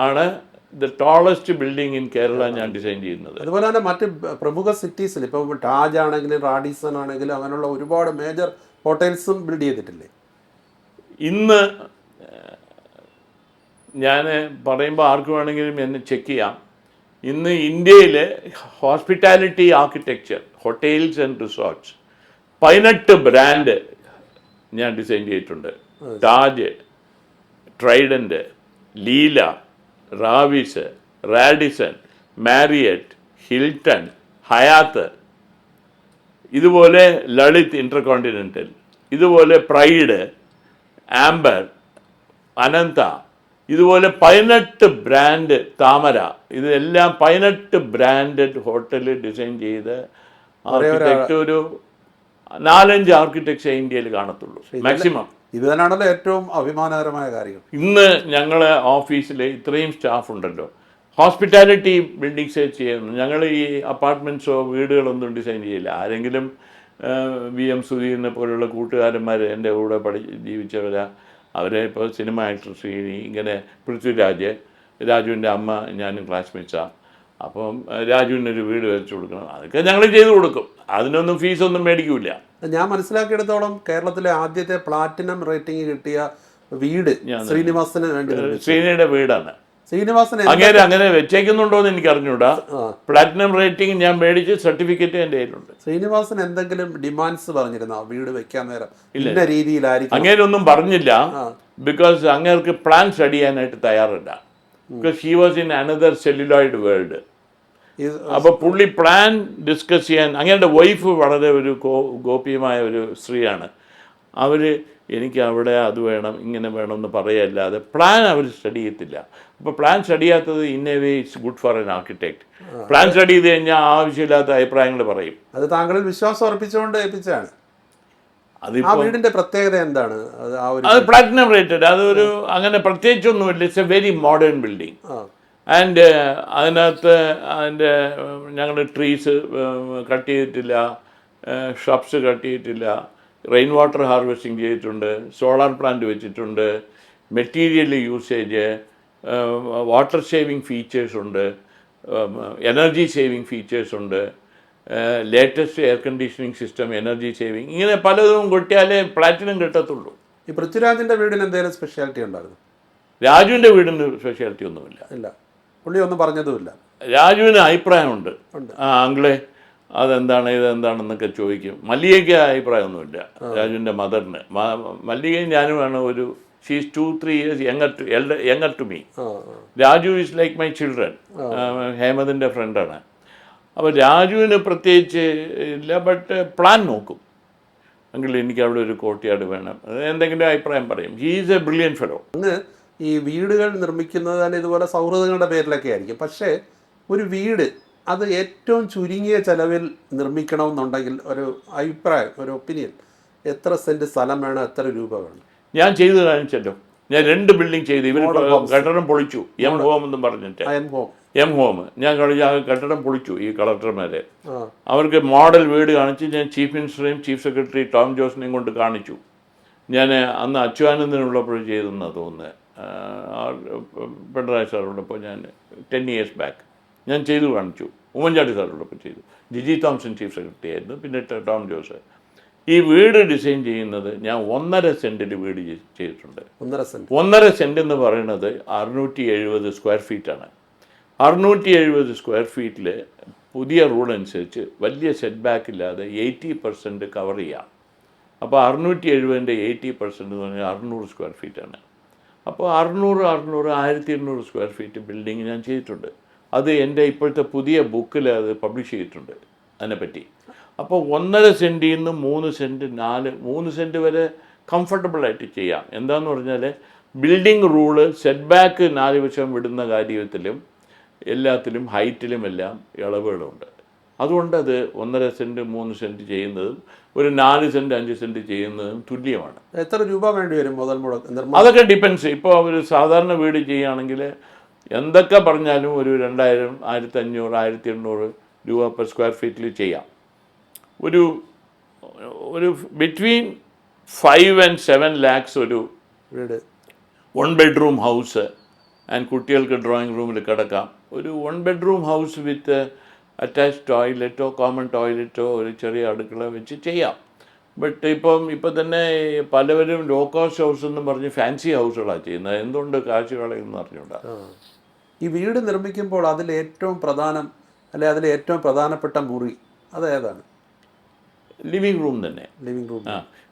ആണ് the tallest building in Kerala ഞാൻ ഡിസൈൻ ചെയ്യുന്നത്. അതുപോലെ തന്നെ മറ്റ് പ്രമുഖ സിറ്റീസിൽ ഇപ്പോൾ ടാജ് ആണെങ്കിലും റാഡിസൺ ആണെങ്കിലും അങ്ങനെയുള്ള ഒരുപാട് മേജർ ഹോട്ടൽസും ബിൽഡ് ചെയ്തിട്ടില്ലേ? ഇന്ന് ഞാൻ പറയുമ്പോൾ ആർക്ക് വേണമെങ്കിലും എന്നെ ചെക്ക് ചെയ്യാം. ഇന്ന് ഇന്ത്യയിൽ hospitality architecture, hotels and resorts 18 brand ഞാൻ ഡിസൈൻ ചെയ്തിട്ടുണ്ട്. Taj, Trident, Leela, Raviz, Radisson, Marriott, Hilton, Hyatt, ഇതുപോലെ ലളിത് ഇൻ്റർകോണ്ടിനെൻ്റൽ, ഇതുപോലെ പ്രൈഡ്, ആംബർ, അനന്ത, ഇതുപോലെ 18 ബ്രാൻഡ്, താമര, ഇതെല്ലാം 18 ബ്രാൻഡഡ് ഹോട്ടൽ ഡിസൈൻ ചെയ്ത് ആർക്കിടെക്റ്റ് ഒരു 4-5 ആർക്കിടെക്ട്സേ ഇന്ത്യയിൽ കാണത്തുള്ളൂ മാക്സിമം. ഇത് തന്നെയാണല്ലോ ഏറ്റവും അഭിമാനകരമായ കാര്യം. ഇന്ന് ഞങ്ങളെ ഓഫീസിൽ ഇത്രയും സ്റ്റാഫ് ഉണ്ടല്ലോ, ഹോസ്പിറ്റാലിറ്റി ബിൽഡിങ്സ് ചെയ്യുന്നു. ഞങ്ങൾ ഈ അപ്പാർട്ട്മെൻറ്റ്സോ വീടുകളൊന്നും ഡിസൈൻ ചെയ്യില്ല. ആരെങ്കിലും VM സുധീറിനെ പോലുള്ള കൂട്ടുകാരന്മാർ എൻ്റെ കൂടെ ജീവിച്ചവരാ, അവരെ ഇപ്പോൾ സിനിമ ആക്ടർ ശ്രീനി, ഇങ്ങനെ പൃഥ്വിരാജ്, രാജുവിൻ്റെ അമ്മ, ഞാനും ക്ലാസ്മേറ്റ്സാണ്. അപ്പം രാജുവിനൊരു വീട് വരച്ചു കൊടുക്കണം, അതൊക്കെ ഞങ്ങൾ ചെയ്തു കൊടുക്കും. അതിനൊന്നും ഫീസൊന്നും മേടിക്കില്ല. ഞാൻ മനസ്സിലാക്കിയെടുത്തോളം കേരളത്തിലെ ആദ്യത്തെ പ്ലാറ്റിനം റേറ്റിംഗ് കിട്ടിയ വീട് ശ്രീനിവാസന് വേണ്ടി, ശ്രീനിയുടെ വീടാണ്. ശ്രീനിവാസൻ അങ്ങനെ വെച്ചേക്കുന്നുണ്ടോ എന്ന് എനിക്ക് അറിഞ്ഞൂടാ. പ്ലാറ്റിനം റേറ്റിംഗ് ഞാൻ മേടിച്ച് സർട്ടിഫിക്കറ്റ് എൻ്റെ കയ്യിലുണ്ട്. ശ്രീനിവാസൻ എന്തെങ്കിലും ഡിമാൻഡ്സ് പറഞ്ഞിരുന്നോ വീട് വെക്കാൻ നേരം? ഇന്ന രീതിയിലായിരിക്കും അങ്ങേരൊന്നും പറഞ്ഞില്ല. ബിക്കോസ് അങ്ങേർക്ക് പ്ലാൻ സ്റ്റഡി ചെയ്യാനായിട്ട് തയ്യാറില്ല. Because he was in another celluloid world. അപ്പോൾ പുള്ളി പ്ലാൻ ഡിസ്കസ് ചെയ്യാൻ, അങ്ങേരുടെ വൈഫ് വളരെ ഒരു ഗോപ്യമായ ഒരു സ്ത്രീയാണ്. അവർ എനിക്ക് അവിടെ അത് വേണം ഇങ്ങനെ വേണമെന്ന് പറയല്ലാതെ പ്ലാൻ അവർ സ്റ്റഡി ചെയ്യത്തില്ല. അപ്പോൾ പ്ലാൻ സ്റ്റഡി ചെയ്യാത്തത് in a way it's good for N architect. Plan study ചെയ്ത് കഴിഞ്ഞാൽ ആവശ്യമില്ലാത്ത അഭിപ്രായങ്ങൾ പറയും. അത് താങ്കളിൽ വിശ്വാസം അർപ്പിച്ചുകൊണ്ട് ഏൽപ്പിച്ചാണ്. ആ വീടിന്റെ പ്രത്യേകത എന്താണ്? അത് പ്ലാറ്റിനം റേറ്റഡ്. അതൊരു അങ്ങനെ പ്രത്യേകിച്ചൊന്നുമില്ല. It's a very modern building. And അതിനകത്ത് അതിൻ്റെ ഞങ്ങൾ ട്രീസ് കട്ട് ചെയ്തിട്ടില്ല, ഷബ്സ് കട്ട് ചെയ്തിട്ടില്ല, റെയിൻ വാട്ടർ ഹാർവെസ്റ്റിംഗ് ചെയ്തിട്ടുണ്ട്, സോളാർ പ്ലാന്റ് വെച്ചിട്ടുണ്ട്, material usage, water saving features ഉണ്ട്, എനർജി സേവിങ് ഫീച്ചേഴ്സ് ഉണ്ട്, latest air conditioning system, energy saving, ഇങ്ങനെ പലതും കൊട്ടിയാലേ പ്ലാറ്റിനം കിട്ടത്തുള്ളൂ. ഈ പൃഥ്വിരാജിൻ്റെ വീടിന് എന്തെങ്കിലും സ്പെഷ്യാലിറ്റി ഉണ്ടായിരുന്നു? രാജുവിൻ്റെ വീടിന് സ്പെഷ്യാലിറ്റി ഒന്നുമില്ല. ഇല്ല, പുള്ളി ഒന്നും പറഞ്ഞതുമില്ല. രാജുവിന് അഭിപ്രായമുണ്ട്. ആംഗ്ലേ അതെന്താണ് ഇതെന്താണെന്നൊക്കെ ചോദിക്കും. മല്ലികയ്ക്ക് അഭിപ്രായമൊന്നുമില്ല. രാജുവിൻ്റെ മദറിന്, മല്ലികയും ഞാനുമാണ് ഒരു, she's 2-3 years younger to me. Raju is like my children. ഹേമന്തിൻ്റെ ഫ്രണ്ടാണ്. അപ്പോൾ രാജുവിന് പ്രത്യേകിച്ച് ഇല്ല, ബട്ട് പ്ലാൻ നോക്കും. എങ്കിൽ എനിക്ക് അവിടെ ഒരു കോർട്ട്യാർഡ് വേണം, എന്തെങ്കിലും അഭിപ്രായം പറയും. He is A brilliant fellow. അങ്ങ് ഈ വീടുകൾ നിർമ്മിക്കുന്നത് തന്നെ ഇതുപോലെ സൗഹൃദങ്ങളുടെ പേരിലൊക്കെ ആയിരിക്കും. പക്ഷേ ഒരു വീട് അത് ഏറ്റവും ചുരുങ്ങിയ ചെലവിൽ നിർമ്മിക്കണമെന്നുണ്ടെങ്കിൽ ഒരു അഭിപ്രായം, ഒരു ഒപ്പീനിയൻ, എത്ര സെന്റ് സ്ഥലം വേണം, എത്ര രൂപ വേണം? ഞാൻ ചെയ്തു കാണിച്ചല്ലോ. ഞാൻ 2 ബിൽഡിംഗ് ചെയ്തു. ഇവർ കെട്ടിടം പൊളിച്ചു. എം ഹോം എന്നും പറഞ്ഞിട്ട്. എം ഹോം ഞാൻ കെട്ടിടം പൊളിച്ചു. ഈ കളക്ടർമാരെ അവർക്ക് മോഡൽ വീട് കാണിച്ച് ഞാൻ ചീഫ് മിനിസ്റ്ററെയും ചീഫ് സെക്രട്ടറി ടോം ജോസിനെയും കൊണ്ട് കാണിച്ചു. ഞാൻ അന്ന് അച്യുതാനന്ദനുള്ളപ്പോൾ ചെയ്തെന്നാണ് തോന്നുന്നത്. പിണറായി സാറുള്ളപ്പോൾ ഞാൻ 10 years ബാക്ക് ഞാൻ ചെയ്തു കാണിച്ചു. ഉമ്മൻചാണ്ടി സാറുള്ളപ്പോൾ ചെയ്തു. ജിജി തോംസൺ ചീഫ് സെക്രട്ടറി ആയിരുന്നു. പിന്നെ ടോം ജോസ്. ഈ വീട് ഡിസൈൻ ചെയ്യുന്നത് ഞാൻ 1.5 സെൻറ്റിൽ വീട് ചെയ്തിട്ടുണ്ട്. 1.5 സെൻറ്റ് എന്ന് പറയുന്നത് 670 സ്ക്വയർ ഫീറ്റാണ്. 670 സ്ക്വയർ ഫീറ്റിൽ പുതിയ റൂൾ അനുസരിച്ച് വലിയ സെറ്റ് ബാക്ക് ഇല്ലാതെ 80% കവർ ചെയ്യാം. അപ്പോൾ 670ൻ്റെ 80% എന്ന് പറഞ്ഞാൽ 600 സ്ക്വയർ ഫീറ്റാണ്. അപ്പോൾ 1800 സ്ക്വയർ ഫീറ്റ് ബിൽഡിങ് ഞാൻ ചെയ്തിട്ടുണ്ട്. അത് എൻ്റെ ഇപ്പോഴത്തെ പുതിയ ബുക്കിൽ അത് പബ്ലിഷ് ചെയ്തിട്ടുണ്ട് അതിനെപ്പറ്റി. അപ്പോൾ 1.5 സെൻറ്റിൽ നിന്ന് 3 സെൻറ്റ് 3 സെൻറ്റ് വരെ കംഫർട്ടബിളായിട്ട് ചെയ്യാം. എന്താണെന്ന് പറഞ്ഞാൽ ബിൽഡിംഗ് റൂള് സെറ്റ് ബാക്ക് 4 വശം വിടുന്ന കാര്യത്തിലും എല്ലാത്തിലും ഹൈറ്റിലുമെല്ലാം ഇളവുകളുണ്ട്. അതുകൊണ്ട് അത് 1.5 സെൻറ്റ് 3 സെൻറ്റ് ചെയ്യുന്നതും ഒരു 4 സെൻറ്റ് 5 സെൻറ്റ് ചെയ്യുന്നതും തുല്യമാണ്. എത്ര രൂപ വേണ്ടി വരും മുതൽ മുടക്ക്? അതൊക്കെ ഡിപ്പെൻസ്. ഇപ്പോൾ ഒരു സാധാരണ വീട് ചെയ്യുകയാണെങ്കിൽ എന്തൊക്കെ പറഞ്ഞാലും ഒരു 2000, 1500, 1800 രൂപ പെർ സ്ക്വയർ ഫീറ്റിൽ ചെയ്യാം. ഒരു ബിറ്റ്വീൻ 5 and 7 lakhs ഒരു വീട്, 1 bedroom ഹൗസ് ആൻഡ് കുട്ടികൾക്ക് ഡ്രോയിങ് റൂമിൽ കിടക്കാം. ഒരു 1 bedroom ഹൗസ് വിത്ത് അറ്റാച്ച് ടോയ്ലറ്റോ കോമൺ ടോയ്ലറ്റോ ഒരു ചെറിയ അടുക്കള വെച്ച് ചെയ്യാം. ബട്ട് ഇപ്പം തന്നെ പലവരും ലോ കോസ്റ്റ് ഹൗസ് എന്ന് പറഞ്ഞ് ഫാൻസി ഹൗസുകളാണ് ചെയ്യുന്നത്. എന്തുകൊണ്ട് കാശ് കളയുമെന്ന് അറിഞ്ഞുകൂടാ. ഈ വീട് നിർമ്മിക്കുമ്പോൾ അതിൽ ഏറ്റവും പ്രധാനം, അല്ലെ അതിൽ ഏറ്റവും പ്രധാനപ്പെട്ട മുറി അത് ഏതാണ്? ലിവിങ് റൂം തന്നെ. Living room.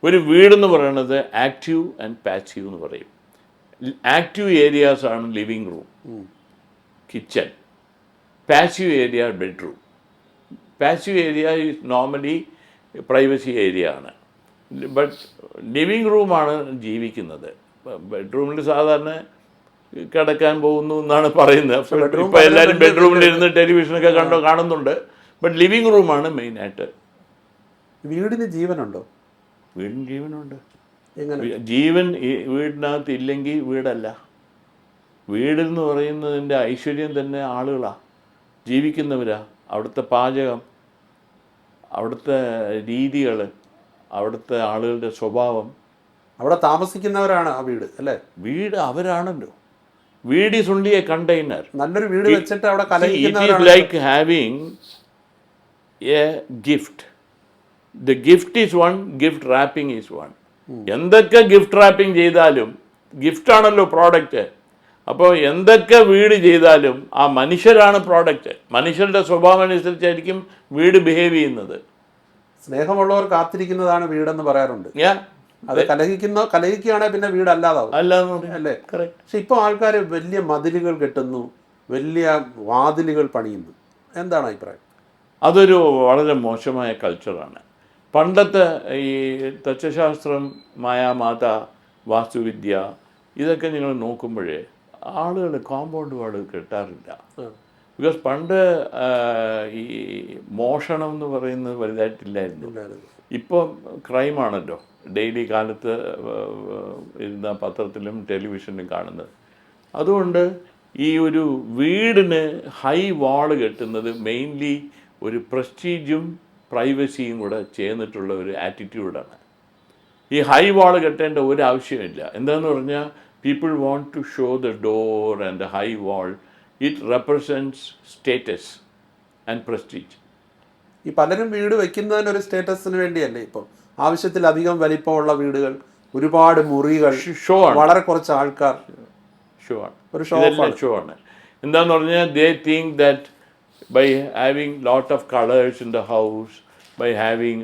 ഒരു വീടെന്ന് പറയുന്നത് ആക്റ്റീവ് ആൻഡ് പാസീവ് എന്ന് പറയും. ആക്റ്റീവ് ഏരിയാസ് ആണ് living room, kitchen. Passive area bedroom. Passive area is normally privacy area ആണ്. ബട്ട് ലിവിങ് റൂമാണ് ജീവിക്കുന്നത്. ബെഡ്റൂമിൽ സാധാരണ കിടക്കാൻ പോകുന്നു എന്നാണ് പറയുന്നത്. ഇപ്പോൾ എല്ലാവരും ബെഡ്റൂമിൽ ഇരുന്ന് ടെലിവിഷനൊക്കെ കാണുന്നുണ്ട്. ബട്ട് ലിവിങ് റൂമാണ് മെയിനായിട്ട്. വീടിന് ജീവനുണ്ടോ? വീടിന് ജീവനുണ്ട്. എങ്ങനെ ജീവൻ വീടിനകത്ത് ഇല്ലെങ്കിൽ വീടല്ല. വീടെന്ന് പറയുന്നതിൻ്റെ ഐശ്വര്യം തന്നെ ആളുകളാണ്, ജീവിക്കുന്നവരാ. അവിടുത്തെ പാചകം, അവിടുത്തെ രീതികൾ, അവിടുത്തെ ആളുകളുടെ സ്വഭാവം, അവിടെ താമസിക്കുന്നവരാണ് ആ വീട്, അല്ലേ? വീട് അവരാണല്ലോ. വീട് ഈസ് ഓൺലി എ കണ്ടെയ്നർ. നല്ലൊരു വീട് വെച്ചിട്ട് അവിടെ it is like having A gift. The gift is one, gift wrapping is one. എന്തൊക്കെ ഗിഫ്റ്റ് റാപ്പിംഗ് ചെയ്താലും ഗിഫ്റ്റാണല്ലോ പ്രോഡക്റ്റ്. അപ്പോൾ എന്തൊക്കെ വീട് ചെയ്താലും ആ മനുഷ്യരാണ് പ്രോഡക്റ്റ്. മനുഷ്യരുടെ സ്വഭാവം അനുസരിച്ചായിരിക്കും വീട് ബിഹേവ് ചെയ്യുന്നത്. സ്നേഹമുള്ളവർ കാത്തിരിക്കുന്നതാണ് വീടെന്ന് പറയാറുണ്ട്. അത് കലഹിക്കുകയാണെങ്കിൽ പിന്നെ വീട് അല്ലാതാവും, അല്ലേ? പക്ഷെ ഇപ്പോൾ ആൾക്കാർ വലിയ മതിലുകൾ കെട്ടുന്നു, വലിയ വാതിലുകൾ പണിയുന്നു. എന്താണ് അഭിപ്രായം? അതൊരു വളരെ മോശമായ കൾച്ചറാണ്. പണ്ടത്തെ ഈ തച്ചുശാസ്ത്രം, മായാമാത, വാസ്തുവിദ്യ, ഇതൊക്കെ നിങ്ങൾ നോക്കുമ്പോഴേ ആളുകൾ കോമ്പൗണ്ട് വാൾ കെട്ടാറില്ല. ബിക്കോസ് പണ്ട് ഈ മോഷണം എന്ന് പറയുന്നത് വലുതായിട്ടില്ലായിരുന്നു. ഇപ്പം ക്രൈമാണല്ലോ ഡെയിലി കാലത്ത് ഇരുന്ന പത്രത്തിലും ടെലിവിഷനിലും കാണുന്നത്. അതുകൊണ്ട് ഈ ഒരു വീടിന് ഹൈ വാള് കെട്ടുന്നത് മെയിൻലി ഒരു പ്രസ്റ്റീജും പ്രൈവസിയും കൂടെ ചേർന്നിട്ടുള്ള ഒരു ആറ്റിറ്റ്യൂഡാണ്. ഈ ഹൈ വാള് കെട്ടേണ്ട ഒരു ആവശ്യമില്ല. എന്താണെന്ന് പറഞ്ഞാൽ people want to show the door and the high wall. It represents status and prestige. ഈ പലരും വീട് വെക്കുന്നതിന് ഒരു സ്റ്റേറ്റസിന് വേണ്ടിയല്ലേ? ഇപ്പോൾ ആവശ്യത്തിലധികം വലിപ്പമുള്ള വീടുകൾ, ഒരുപാട് മുറികൾ, ഷോ ആണ്, വളരെ കുറച്ച് ആൾക്കാർ, ഷോ ആണ്, ഒരു ഷോ ആണ്. എന്താന്ന് പറഞ്ഞാൽ they think that by having lot of colors in the house, by having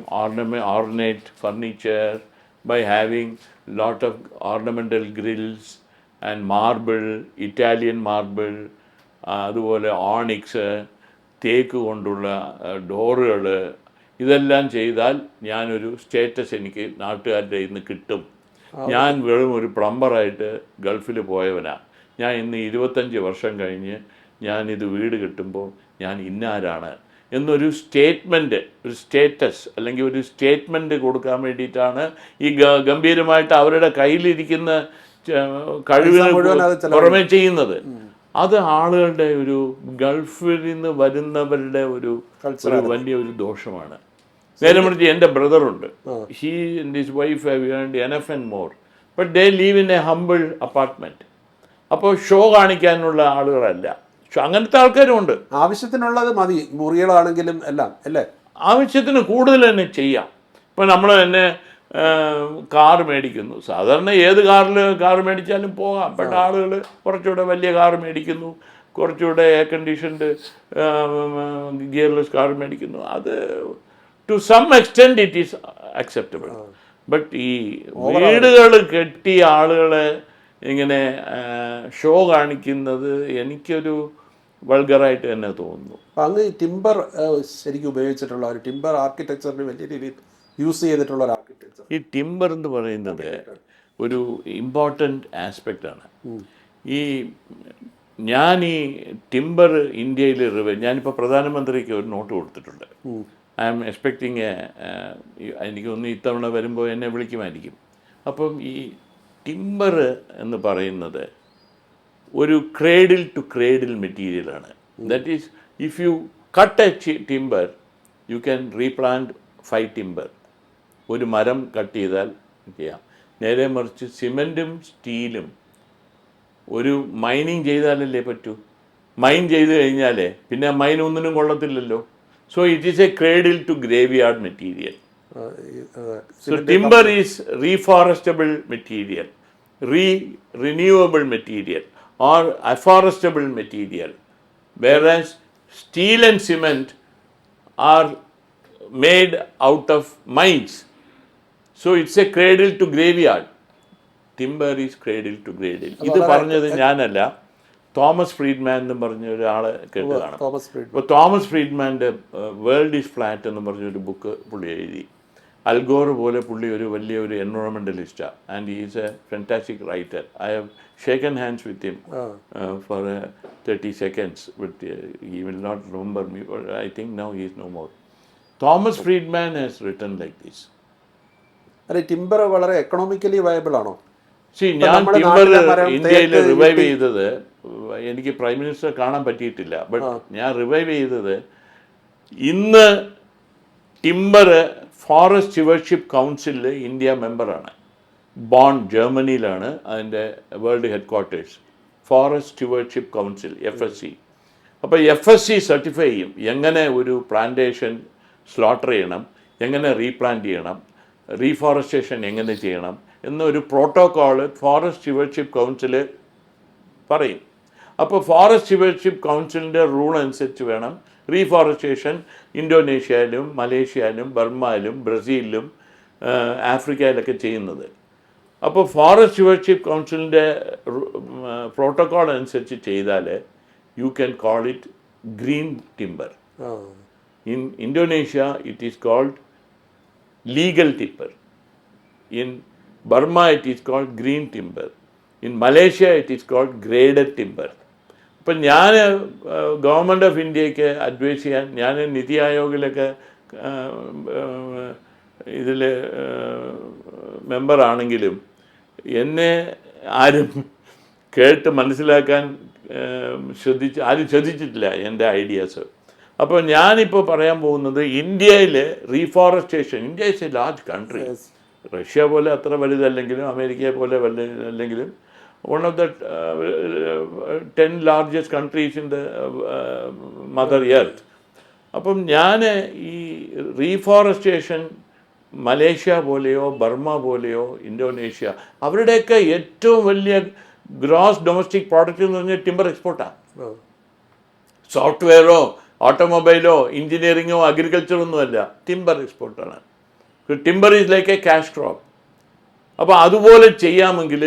ornate furniture, by having lot of ornamental grills and marble, Italian marble, അതുപോലെ ഓണിക്സ്, തേക്ക് കൊണ്ടുള്ള ഡോറുകൾ, ഇതെല്ലാം ചെയ്താൽ ഞാനൊരു സ്റ്റേറ്റസ് എനിക്ക് നാട്ടുകാരുടെ ഇന്ന് കിട്ടും. ഞാൻ വെറും ഒരു പ്ലംബറായിട്ട് ഗൾഫിൽ പോയവനാണ്. ഞാൻ ഇന്ന് 25 വർഷം കഴിഞ്ഞ് ഞാനിത് വീട് കെട്ടുമ്പോൾ ഞാൻ ഇന്നാരാണ് എന്നൊരു സ്റ്റേറ്റ്മെൻറ്റ്, ഒരു സ്റ്റേറ്റസ് അല്ലെങ്കിൽ ഒരു സ്റ്റേറ്റ്മെൻറ്റ് കൊടുക്കാൻ വേണ്ടിയിട്ടാണ് ഈ ഗംഭീരമായിട്ട് അവരുടെ കയ്യിലിരിക്കുന്ന കഴിവിന് പുറമെ ചെയ്യുന്നത്. അത് ആളുകളുടെ ഒരു ഗൾഫിൽ നിന്ന് വരുന്നവരുടെ ഒരു വലിയ ഒരു ദോഷമാണ്. നേരെ മറിച്ച് എൻ്റെ ബ്രദറുണ്ട്, he and his wife have earned enough and more, but they live in a humble apartment. അപ്പോൾ ഷോ കാണിക്കാനുള്ള ആളുകളല്ല, അങ്ങനത്തെ ആൾക്കാരും ഉണ്ട്. ആവശ്യത്തിനുള്ളത് മതി, മുറികളാണെങ്കിലും എല്ലാം അല്ലേ, ആവശ്യത്തിന് കൂടുതൽ തന്നെ ചെയ്യാം. ഇപ്പം നമ്മൾ തന്നെ കാർ മേടിക്കുന്നു, സാധാരണ ഏത് കാർ മേടിച്ചാലും പോകാം. ബട്ട് ആളുകൾ കുറച്ചുകൂടെ വലിയ കാർ മേടിക്കുന്നു, കുറച്ചുകൂടെ എയർ കണ്ടീഷൻഡ് ഗിയർലെസ് കാർ മേടിക്കുന്നു. അത് to some extent it is acceptable. But ഈ വീടുകൾ കെട്ടി ആളുകളെ ഇങ്ങനെ ഷോ കാണിക്കുന്നത് എനിക്കൊരു വൾഗറായിട്ട് തന്നെ തോന്നുന്നു. അപ്പം അങ്ങ് ടിമ്പർ ശരിക്കും ഉപയോഗിച്ചിട്ടുള്ള ഒരു ടിമ്പർ ആർക്കിടെക്ചറിന് വലിയ രീതിയിൽ യൂസ് ചെയ്തിട്ടുള്ള ഒരു ആർക്കിടെക്ചർ. ഈ ടിമ്പർ എന്ന് പറയുന്നത് ഒരു ഇമ്പോർട്ടൻ്റ് ആസ്പെക്റ്റാണ്. ഞാൻ ഈ ടിമ്പർ ഇന്ത്യയിൽ ഞാനിപ്പോൾ പ്രധാനമന്ത്രിക്ക് ഒരു നോട്ട് കൊടുത്തിട്ടുണ്ട്. ഐ ആം എക്സ്പെക്റ്റിങ് എനിക്കൊന്ന് ഇത്തവണ വരുമ്പോൾ എന്നെ വിളിക്കുമായിരിക്കും. അപ്പം ഈ ടിമ്പർ എന്ന് പറയുന്നത് ഒരു ക്രേഡിൽ ടു ക്രേഡിൽ മെറ്റീരിയലാണ്. That is if you cut A timber you can replant 5 timber. ഒരു മരം കട്ട് ചെയ്താൽ ചെയ്യാം. നേരെ മറിച്ച് സിമെൻറ്റും സ്റ്റീലും ഒരു മൈനിങ് ചെയ്താലല്ലേ പറ്റൂ. മൈൻ ചെയ്ത് കഴിഞ്ഞാലേ പിന്നെ മൈൻ ഒന്നിനും കൊള്ളത്തില്ലല്ലോ. So it is a cradle to graveyard material. So timber is reforestable material, renewable material or afforestable material, whereas steel and cement are made out of mines. So it's a cradle to graveyard. Timber is cradle to cradle. ഇത് പറഞ്ഞത് ഞാനല്ല, Thomas Friedman എന്ന് പറഞ്ഞ ഒരാൾ കേട്ട് കാണാം. ഇപ്പോൾ Thomas ഫ്രീഡ്മാൻ്റെ world is flat എന്ന് പറഞ്ഞൊരു ബുക്ക് പുള്ളി എഴുതി. അൽഗോർ പോലെ പുള്ളി ഒരു വലിയൊരു എൻവയോൺമെൻ്റലിസ്റ്റാണ് and he is a fantastic writer. I have shaken hands with him for 30 seconds. He will not remember me, but I think now he is no more. Thomas Friedman has written like this. അല്ലെ, timber വളരെ economically viable ആണോ? ഞാൻ timber ഇന്ത്യയിൽ revive ചെയ്തത്, എനിക്ക് prime minister കാണാൻ പറ്റിയിട്ടില്ല, but ഞാൻ റിവൈവ് ചെയ്തത് ഇന്ന് ടിമ്പർ ഫോറസ്റ്റ് സ്റ്റുവർഷിപ്പ് കൗൺസിലിൽ ഇന്ത്യ മെമ്പറാണ്. ബോൺ, ജർമ്മനിയിലാണ് അതിൻ്റെ world headquarters. Forest Stewardship Council, FSC. അപ്പോൾ FSC സർട്ടിഫൈ ചെയ്യും എങ്ങനെ ഒരു പ്ലാന്റേഷൻ സ്ലോട്ടർ ചെയ്യണം, എങ്ങനെ റീപ്ലാന്റ് ചെയ്യണം, റീഫോറസ്റ്റേഷൻ എങ്ങനെ ചെയ്യണം എന്നൊരു പ്രോട്ടോക്കോള് ഫോറസ്റ്റ് സ്റ്റുവർഷിപ്പ് കൗൺസിൽ പറയും. അപ്പോൾ ഫോറസ്റ്റ് സ്റ്റുവർഷിപ്പ് കൗൺസിലിൻ്റെ റൂൾ അനുസരിച്ച് വേണം റീഫോറസ്റ്റേഷൻ ഇന്തോനേഷ്യയിലും മലേഷ്യയിലും ബർമയിലും ബ്രസീലിലും ആഫ്രിക്കയിലൊക്കെ ചെയ്യുന്നത്. അപ്പോൾ ഫോറസ്റ്റ് സ്റ്റുവർഷിപ്പ് കൗൺസിലിൻ്റെ പ്രോട്ടോക്കോൾ അനുസരിച്ച് ചെയ്താൽ you can call it green timber. In Indonesia it is called legal timber. In Burma it is called green timber. In Malaysia it is called graded timber. അപ്പം ഞാൻ government of ഇന്ത്യക്ക് advice ചെയ്യാൻ, ഞാൻ നിതി ആയോഗിലൊക്കെ ഇതിൽ മെമ്പറാണെങ്കിലും എന്നെ ആരും കേട്ട് മനസ്സിലാക്കാൻ ആരും ശ്രദ്ധിച്ചിട്ടില്ല എൻ്റെ ഐഡിയാസ്. അപ്പോൾ ഞാനിപ്പോൾ പറയാൻ പോകുന്നത് ഇന്ത്യയിൽ reforestation, India is a large country. Russia പോലെ അത്ര വലുതല്ലെങ്കിലും അമേരിക്കയെ പോലെ വലുതല്ലെങ്കിലും one of the 10 largest countries in the mother earth. അപ്പം ഞാൻ ഈ റീഫോറസ്റ്റേഷൻ മലേഷ്യ പോലെയോ ബർമ പോലെയോ ഇന്തോനേഷ്യ, അവരുടെയൊക്കെ ഏറ്റവും വലിയ ഗ്രോസ് ഡൊമസ്റ്റിക് പ്രോഡക്റ്റ് എന്ന് പറഞ്ഞാൽ ടിമ്പർ എക്സ്പോർട്ടാണ്. സോഫ്റ്റ്വെയറോ ഓട്ടോമൊബൈലോ എഞ്ചിനീയറിങ്ങോ അഗ്രികൾച്ചറോ ഒന്നുമല്ല, ടിമ്പർ എക്സ്പോർട്ടാണ്. Timber is like a cash crop. അപ്പോൾ അതുപോലെ ചെയ്യാമെങ്കിൽ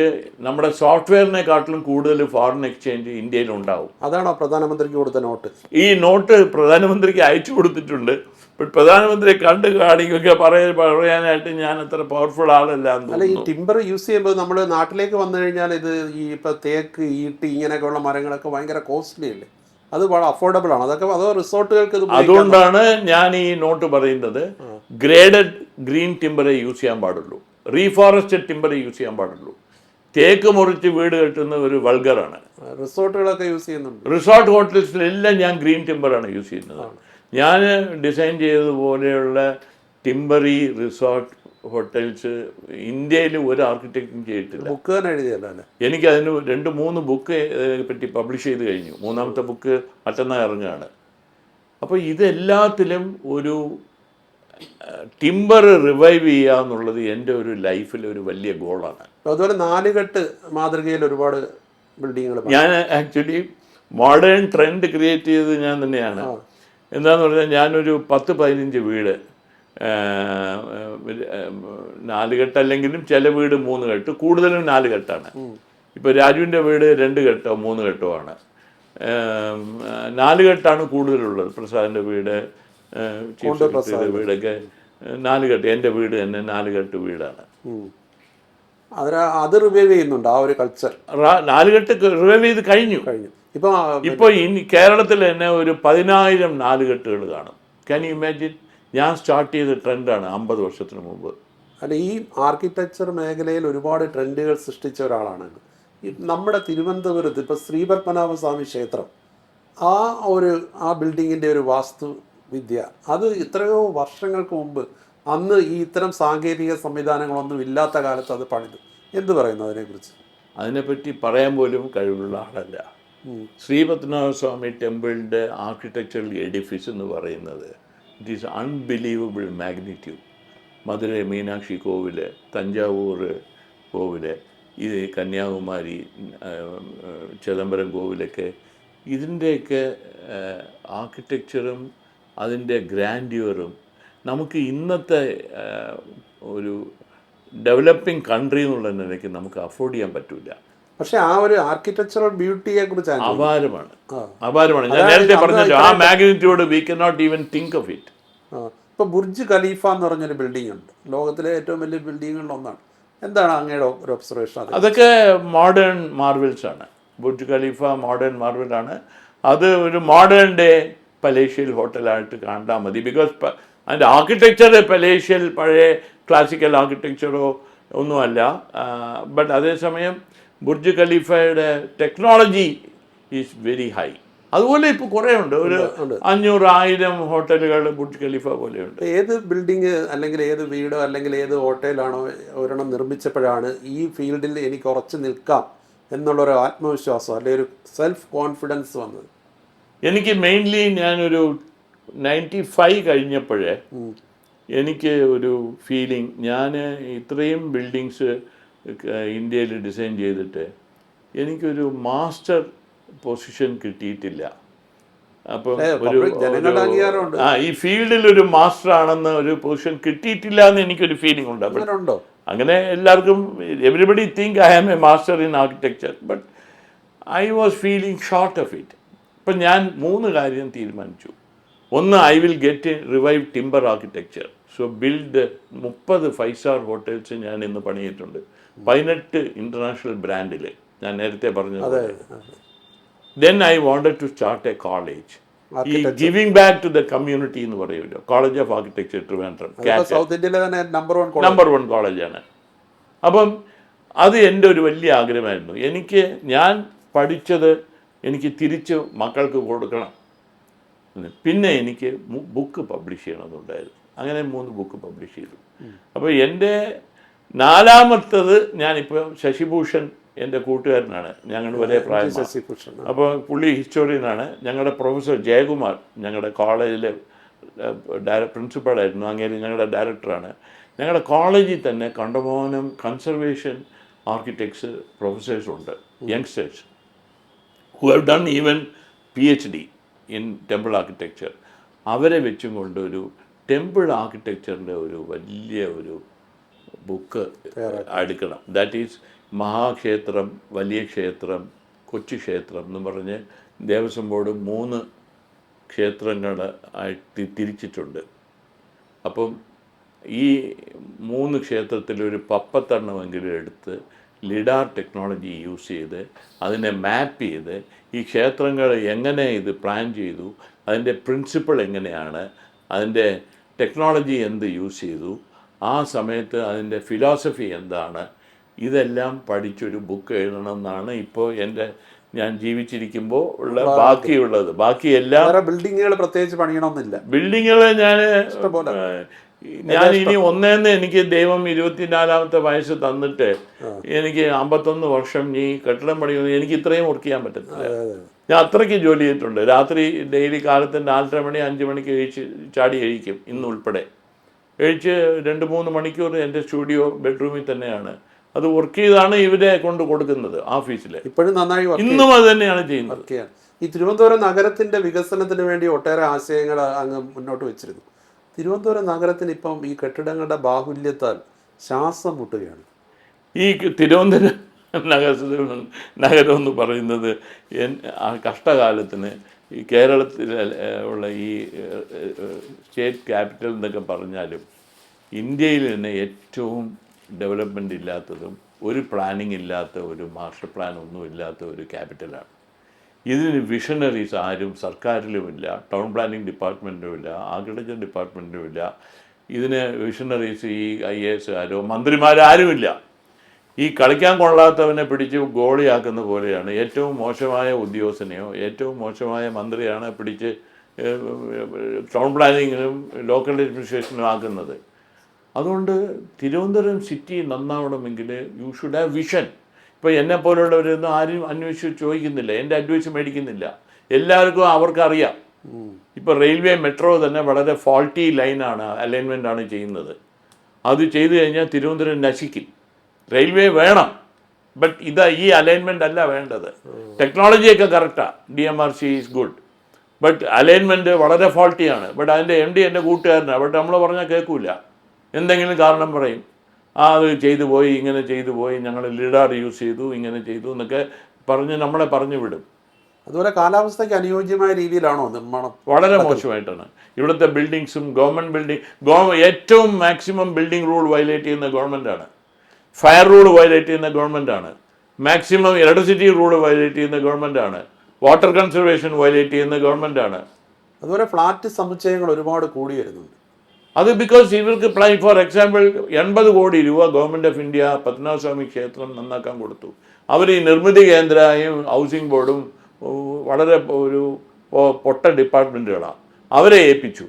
നമ്മുടെ സോഫ്റ്റ്വെയറിനെക്കാട്ടിലും കൂടുതൽ ഫോറിൻ എക്സ്ചേഞ്ച് ഇന്ത്യയിൽ ഉണ്ടാവും. അതാണോ പ്രധാനമന്ത്രിക്ക് കൊടുത്ത നോട്ട്? ഈ നോട്ട് പ്രധാനമന്ത്രിക്ക് അയച്ചു കൊടുത്തിട്ടുണ്ട്. ബട്ട് പ്രധാനമന്ത്രിയെ കണ്ട് കാണിക്കൊക്കെ പറയാനായിട്ട് ഞാൻ അത്ര പവർഫുൾ ആളല്ല. അല്ല, ഈ ടിമ്പർ യൂസ് ചെയ്യുമ്പോൾ നമ്മൾ നാട്ടിലേക്ക് വന്നു കഴിഞ്ഞാൽ ഇത് ഈ ഇപ്പോൾ തേക്ക്, ഈട്ടി ഇങ്ങനെയൊക്കെയുള്ള മരങ്ങളൊക്കെ ഭയങ്കര കോസ്റ്റ്ലി അല്ലേ? അത് വളരെ അഫോർഡബിൾ ആണ്. അതൊക്കെ അതോ റിസോർട്ടുകൾക്ക് ഇത് ഉപയോഗിക്കാം? അതുകൊണ്ടാണ് ഞാൻ ഈ നോട്ട് പറയുന്നത്. ഗ്രേഡഡ് ഗ്രീൻ ടിമ്പറെ യൂസ് ചെയ്യാൻ പാടുള്ളൂ, റീഫോറസ്റ്റഡ് ടിമ്പറെ യൂസ് ചെയ്യാൻ പാടുള്ളൂ. തേക്ക് മുറിച്ച് വീട് കെട്ടുന്ന ഒരു വൾഗറാണ്. റിസോർട്ടുകളൊക്കെ യൂസ് ചെയ്യുന്നുണ്ട്. റിസോർട്ട് ഹോട്ടൽസിലെല്ലാം ഞാൻ ഗ്രീൻ ടിമ്പറാണ് യൂസ് ചെയ്യുന്നത്. ഞാൻ ഡിസൈൻ ചെയ്തതുപോലെയുള്ള ടിമ്പറി റിസോർട്ട് ഹോട്ടൽസ് ഇന്ത്യയിൽ ഒരു ആർക്കിടെക്റ്റും ചെയ്തിട്ടില്ല. ബുക്ക് തന്നെ എഴുതിയല്ലോ അല്ലേ? എനിക്ക് അതിന് 2-3 ബുക്ക് പറ്റി പബ്ലിഷ് ചെയ്ത് കഴിഞ്ഞു. 3ാമത്തെ ബുക്ക് മറ്റന്നാൾ ഇറങ്ങുകയാണ്. അപ്പോൾ ഇതെല്ലാത്തിലും ഒരു ടിമ്പർ റിവൈവ് ചെയ്യുക എന്നുള്ളത് എൻ്റെ ഒരു ലൈഫിലെ ഒരു വലിയ ഗോളാണ്. അതുപോലെ 4 കെട്ട് മാതൃകയിൽ ഒരുപാട് ബിൽഡിങ്ങുകൾ. ഞാൻ ആക്ച്വലി മോഡേൺ ട്രെൻഡ് ക്രിയേറ്റ് ചെയ്തത് ഞാൻ തന്നെയാണ്. എന്താണെന്ന് പറഞ്ഞാൽ ഞാനൊരു 10-15 വീട് 4 കെട്ടല്ലെങ്കിലും ചില വീട് 3 കെട്ട്, കൂടുതലും 4 കെട്ടാണ്. ഇപ്പോൾ രാജുവിൻ്റെ വീട് 2 കെട്ടോ 3 കെട്ടോ ആണ്. 4 കെട്ടാണ് കൂടുതലുള്ളത്. പ്രസാദിൻ്റെ വീട്, ചീഫ് സെക്രട്ടറിയുടെ വീടൊക്കെ 4 കെട്ട്. എൻ്റെ വീട് തന്നെ 4 കെട്ട് വീടാണ്. അത് റിവൈവ് ചെയ്യുന്നുണ്ട് ആ ഒരു കൾച്ചർ. 4 കെട്ട് റിവൈവ് ചെയ്ത് കഴിഞ്ഞു. ഇപ്പോൾ കേരളത്തിൽ തന്നെ ഒരു 10,000 4 കെട്ടുകൾ കാണും. Can you imagine? ഞാൻ സ്റ്റാർട്ട് ചെയ്ത ട്രെൻഡാണ് 50 വർഷത്തിന് മുമ്പ്. അല്ല, ഈ ആർക്കിടെക്ചർ മേഖലയിൽ ഒരുപാട് ട്രെൻഡുകൾ സൃഷ്ടിച്ച ഒരാളാണ്. നമ്മുടെ തിരുവനന്തപുരത്ത് ഇപ്പോൾ ശ്രീപത്മനാഭസ്വാമി ക്ഷേത്രം, ആ ബിൽഡിങ്ങിൻ്റെ ഒരു വാസ്തു വിദ്യ, അത് എത്രയോ വർഷങ്ങൾക്ക് മുമ്പ്, അന്ന് ഈ ഇത്തരം സാങ്കേതിക സംവിധാനങ്ങളൊന്നും ഇല്ലാത്ത കാലത്ത് അത് പണിതു. എന്ത് പറയുന്നു അതിനെക്കുറിച്ച്? അതിനെപ്പറ്റി പറയാൻ പോലും കഴിവുള്ള ആളല്ല. ശ്രീപത്മനാഭസ്വാമി ടെമ്പിളിൻ്റെ ആർക്കിടെക്ചറൽ എഡിഫിസ് എന്ന് പറയുന്നത് it is unbelievable magnitude. Madurai Meenakshi കോവിൽ, തഞ്ചാവൂർ കോവിൽ, ഇത് കന്യാകുമാരി ചിദംബരം കോവിലൊക്കെ, ഇതിൻ്റെയൊക്കെ ആർക്കിടെക്ചറും അതിൻ്റെ ഗ്രാൻഡ്യൂറും നമുക്ക് ഇന്നത്തെ ഒരു ഡെവലപ്പിംഗ് കൺട്രി എന്നുള്ള നിലയ്ക്ക് നമുക്ക് അഫോർഡ് ചെയ്യാൻ പറ്റില്ല. പക്ഷെ ആ ഒരു ആർക്കിടെക്ചറൽ ബ്യൂട്ടിയെ കുറിച്ച് അപാരമാണ്. ഞാൻ നേരത്തെ പറഞ്ഞല്ലോ, ആ magnitude we can not even think of it. ഇപ്പോൾ ബുർജ് ഖലീഫ എന്ന് പറഞ്ഞൊരു ബിൽഡിംഗ് ഉണ്ട്, ലോകത്തിലെ ഏറ്റവും വലിയ ബിൽഡിങ്ങുകളിൽ ഒന്നാണ്. എന്താണ് അങ്ങയുടെ ഒരു ഒബ്സർവേഷൻ? അതൊക്കെ മോഡേൺ മാർവൽസ് ആണ്. ബുർജ് ഖലീഫ മോഡേൺ മാർവലാണ്. അത് ഒരു മോഡേൺ ഡേ പലേഷ്യൽ ഹോട്ടലായിട്ട് കണ്ടാൽ മതി. ബിക്കോസ് അതിൻ്റെ ആർക്കിടെക്ചർ പലേഷ്യൽ പഴയ ക്ലാസിക്കൽ ആർക്കിടെക്ചറോ ഒന്നുമല്ല. ബട്ട് അതേസമയം ബുർജ് ഖലീഫയുടെ ടെക്നോളജി ഈസ് വെരി ഹൈ. അതുപോലെ ഇപ്പോൾ കുറേ ഉണ്ട്. ഒരു 500-1000 ഹോട്ടലുകൾ ബുർജ് ഖലീഫ പോലെയുണ്ട്. ഏത് ബിൽഡിങ് അല്ലെങ്കിൽ ഏത് വീടോ അല്ലെങ്കിൽ ഏത് ഹോട്ടലാണോ ഒരെണ്ണം നിർമ്മിച്ചപ്പോഴാണ് ഈ ഫീൽഡിൽ എനിക്ക് ഉറച്ചു നിൽക്കാം എന്നുള്ളൊരു ആത്മവിശ്വാസം അല്ലെങ്കിൽ ഒരു സെൽഫ് കോൺഫിഡൻസ് വന്നത്? എനിക്ക് മെയിൻലി ഞാനൊരു 95 കഴിഞ്ഞപ്പോഴേ എനിക്ക് ഒരു ഫീലിംഗ്, ഞാൻ ഇത്രയും ബിൽഡിങ്സ് ഇന്ത്യയിൽ ഡിസൈൻ ചെയ്തിട്ട് എനിക്കൊരു മാസ്റ്റർ പൊസിഷൻ കിട്ടിയിട്ടില്ല. അപ്പം ഈ ഫീൽഡിൽ ഒരു മാസ്റ്റർ ആണെന്ന് ഒരു പൊസിഷൻ കിട്ടിയിട്ടില്ല എന്ന് എനിക്കൊരു ഫീലിംഗ് ഉണ്ട്. അങ്ങനെ എല്ലാവർക്കും everybody think I am a master in architecture, but I was feeling short of it. ഇപ്പം ഞാൻ 3 കാര്യം തീരുമാനിച്ചു. ഒന്ന്, I will get revive timber architecture. So build 30 5-star hotels ഞാൻ ഇന്ന് പണിയിട്ടുണ്ട്. 18 ഇൻ്റർനാഷണൽ ബ്രാൻഡിൽ ഞാൻ നേരത്തെ പറഞ്ഞത്. Then I wanted to start a college, ഈ giving back to the community എന്ന് പറയുമല്ലോ. College of architecture Trivandrum, number 1 കോളേജാണ്. അപ്പം അത് എൻ്റെ ഒരു വലിയ ആഗ്രഹമായിരുന്നു. ഞാൻ പഠിച്ചത് എനിക്ക് തിരിച്ച് മക്കൾക്ക് കൊടുക്കണം. പിന്നെ എനിക്ക് ബുക്ക് പബ്ലിഷ് ചെയ്യണമെന്നുണ്ടായിരുന്നു. അങ്ങനെ 3 ബുക്ക് പബ്ലിഷ് ചെയ്തു. അപ്പോൾ എൻ്റെ 4ാമത്തത്, ഞാനിപ്പോൾ ശശിഭൂഷൺ എൻ്റെ കൂട്ടുകാരനാണ്, ഞങ്ങൾ ഒരേ പ്രായമാണ്. അപ്പോൾ പുള്ളി ഹിസ്റ്റോറിയനാണ്. ഞങ്ങളുടെ പ്രൊഫസർ ജയകുമാർ ഞങ്ങളുടെ കോളേജിലെ പ്രിൻസിപ്പളായിരുന്നു. അങ്ങനെ ഞങ്ങളുടെ ഡയറക്ടറാണ്. ഞങ്ങളുടെ കോളേജിൽ തന്നെ കണ്ടമാനം കൺസർവേഷൻ ആർക്കിടെക്ട്സ് പ്രൊഫസേഴ്സുണ്ട്, youngsters who have done even PhD in temple architecture. അവരെ വെച്ചും കൊണ്ട് ഒരു ടെമ്പിൾ ആർക്കിടെക്ചറിൻ്റെ ഒരു വലിയ ഒരു ബുക്ക് എടുക്കണം. ദാറ്റ് ഈസ് മഹാക്ഷേത്രം, വലിയ ക്ഷേത്രം, കൊച്ചു ക്ഷേത്രം എന്ന് പറഞ്ഞ് ദേവസ്വം ബോർഡ് 3 ക്ഷേത്രങ്ങൾ ആയിട്ട് തിരിച്ചിട്ടുണ്ട്. അപ്പം ഈ 3 ക്ഷേത്രത്തിലൊരു 50 എണ്ണമെങ്കിലും എടുത്ത് ലിഡാർ ടെക്നോളജി യൂസ് ചെയ്ത് അതിനെ മാപ്പ് ചെയ്ത് ഈ ക്ഷേത്രങ്ങൾ എങ്ങനെ ഇത് പ്ലാൻ ചെയ്തു, അതിൻ്റെ പ്രിൻസിപ്പിൾ എങ്ങനെയാണ്, അതിൻ്റെ ടെക്നോളജി എന്ത് യൂസ് ചെയ്തു, ആ സമയത്ത് അതിൻ്റെ ഫിലോസഫി എന്താണ്, ഇതെല്ലാം പഠിച്ചൊരു ബുക്ക് എഴുതണം എന്നാണ് ഇപ്പോൾ ഞാൻ ജീവിച്ചിരിക്കുമ്പോൾ ഉള്ള ബാക്കിയുള്ളത്. ബാക്കിയെല്ലാം ബിൽഡിങ്ങുകൾ പ്രത്യേകിച്ച് പണിയണമെന്നില്ല. ബിൽഡിങ്ങുകൾ ഞാൻ ഇനി ഒന്നേന്ന് എനിക്ക് ദൈവം 24ാമത്തെ വയസ്സ് തന്നിട്ട് എനിക്ക് 51 വർഷം ഈ കെട്ടിടം പണിയൊന്നും എനിക്ക് ഇത്രയും വർക്ക് ചെയ്യാൻ പറ്റത്തില്ല. ഞാൻ അത്രയ്ക്ക് ജോലി ചെയ്തിട്ടുണ്ട്. രാത്രി ഡെയിലി കാലത്ത് 4:30 മണി 5 മണിക്ക് ചാടി കഴിക്കും, ഇന്നുൾപ്പെടെ കഴിച്ച് 2-3 മണിക്കൂർ എൻ്റെ സ്റ്റുഡിയോ ബെഡ്റൂമിൽ തന്നെയാണ്. അത് വർക്ക് ചെയ്താണ് ഇവരെ കൊണ്ട് കൊടുക്കുന്നത് ഓഫീസിൽ. ഇപ്പോഴും നന്നായി ഇന്നും അത് തന്നെയാണ് ചെയ്യുന്നത്. ഈ തിരുവനന്തപുരം നഗരത്തിന്റെ വികസനത്തിന് വേണ്ടി ഒട്ടേറെ ആശയങ്ങൾ അങ്ങ് മുന്നോട്ട് വെച്ചിരുന്നു. തിരുവനന്തപുരം നഗരത്തിന് ഇപ്പം ഈ കെട്ടിടങ്ങളുടെ ബാഹുല്യത്താൽ ശ്വാസം മുട്ടുകയാണ്. ഈ തിരുവനന്തപുരം നഗരം എന്ന് പറയുന്നത് ആ കഷ്ടകാലത്തിന് ഈ കേരളത്തിൽ ഉള്ള ഈ സ്റ്റേറ്റ് ക്യാപിറ്റൽ എന്നൊക്കെ പറഞ്ഞാലും ഇന്ത്യയിൽ തന്നെ ഏറ്റവും ഡെവലപ്മെൻ്റ് ഇല്ലാത്തതും ഒരു പ്ലാനിങ് ഇല്ലാത്ത, ഒരു മാസ്റ്റർ പ്ലാൻ ഒന്നും ഇല്ലാത്ത ഒരു ക്യാപിറ്റലാണ്. ഇതിന് വിഷണറീസ് ആരും സർക്കാരിലുമില്ല, ടൗൺ പ്ലാനിങ് ഡിപ്പാർട്ട്മെൻറ്റിലുമില്ല, ആർക്കിടെക്ചർ ഡിപ്പാർട്ട്മെൻറ്റിലുമില്ല. ഇതിന് വിഷണറീസ് ഈ IAS ആരോ മന്ത്രിമാരാരുമില്ല. ഈ കളിക്കാൻ കൊള്ളാത്തവനെ പിടിച്ച് ഗോളിയാക്കുന്ന പോലെയാണ്. ഏറ്റവും മോശമായ ഉദ്യോഗസ്ഥനെയോ ഏറ്റവും മോശമായ മന്ത്രിയാണ് പിടിച്ച് ടൗൺ പ്ലാനിങ്ങിനും ലോക്കൽ അഡ്മിനിസ്ട്രേഷനും ആക്കുന്നത്. അതുകൊണ്ട് തിരുവനന്തപുരം സിറ്റി നന്നാവണമെങ്കിൽ യു ഷുഡ് ഹാവ് വിഷൻ. ഇപ്പോൾ എന്നെപ്പോലുള്ളവരൊന്നും ആരും അന്വേഷിച്ച് ചോദിക്കുന്നില്ല, എൻ്റെ അഡ്വൈസ് മേടിക്കുന്നില്ല. എല്ലാവർക്കും അവർക്കറിയാം. ഇപ്പോൾ റെയിൽവേ മെട്രോ തന്നെ വളരെ ഫോൾട്ടി ലൈനാണ്, അലൈൻമെൻ്റാണ് ചെയ്യുന്നത്. അത് ചെയ്തു കഴിഞ്ഞാൽ തിരുവനന്തപുരം നശിക്കും. റെയിൽവേ വേണം, ബട്ട് ഈ അലൈൻമെൻ്റ് അല്ല വേണ്ടത്. ടെക്നോളജിയൊക്കെ കറക്റ്റാണ്, DMRC is good, but alignment വളരെ ഫോൾട്ടിയാണ്. ബട്ട് അതിൻ്റെ MD എൻ്റെ കൂട്ടുകാരനാണ്, ബട്ട് നമ്മൾ പറഞ്ഞാൽ കേൾക്കില്ല. എന്തെങ്കിലും കാരണം പറയും, അത് ചെയ്തു പോയി, ഇങ്ങനെ ചെയ്തു പോയി, ഞങ്ങൾ ലിഡാർ യൂസ് ചെയ്തു, ഇങ്ങനെ ചെയ്തു എന്നൊക്കെ പറഞ്ഞ് നമ്മളെ പറഞ്ഞു വിടും. അതുപോലെ കാലാവസ്ഥയ്ക്ക് അനുയോജ്യമായ രീതിയിലാണോ നിർമ്മാണം? വളരെ മോശമായിട്ടാണ്. ഇവിടുത്തെ ബിൽഡിങ്സും ഏറ്റവും മാക്സിമം ബിൽഡിംഗ് റൂൾ വയലേറ്റ് ചെയ്യുന്ന ഗവൺമെൻറ്റാണ്, ഫയർ റൂൾ വയലേറ്റ് ചെയ്യുന്ന ഗവൺമെൻറ്റാണ്, മാക്സിമം ഇലക്ട്രിസിറ്റി റൂൾ വയലേറ്റ് ചെയ്യുന്ന ഗവൺമെൻറ്റാണ്, വാട്ടർ കൺസർവേഷൻ വയലേറ്റ് ചെയ്യുന്ന ഗവൺമെൻറ്റാണ്. അതുപോലെ ഫ്ലാറ്റ് സമുച്ചയങ്ങൾ ഒരുപാട് കൂടി വരുന്നുണ്ട്. അത് ബിക്കോസ് ഇവർക്ക് ഫോർ എക്സാമ്പിൾ 80 കോടി രൂപ ഗവൺമെൻറ് ഓഫ് ഇന്ത്യ പത്മനാഭസ്വാമി ക്ഷേത്രം നന്നാക്കാൻ കൊടുത്തു. അവർ ഈ നിർമ്മിതി കേന്ദ്രയും ഹൗസിംഗ് ബോർഡും വളരെ ഒരു പൊട്ട ഡിപ്പാർട്ട്മെൻറ്റുകളാണ്, അവരെ ഏൽപ്പിച്ചു.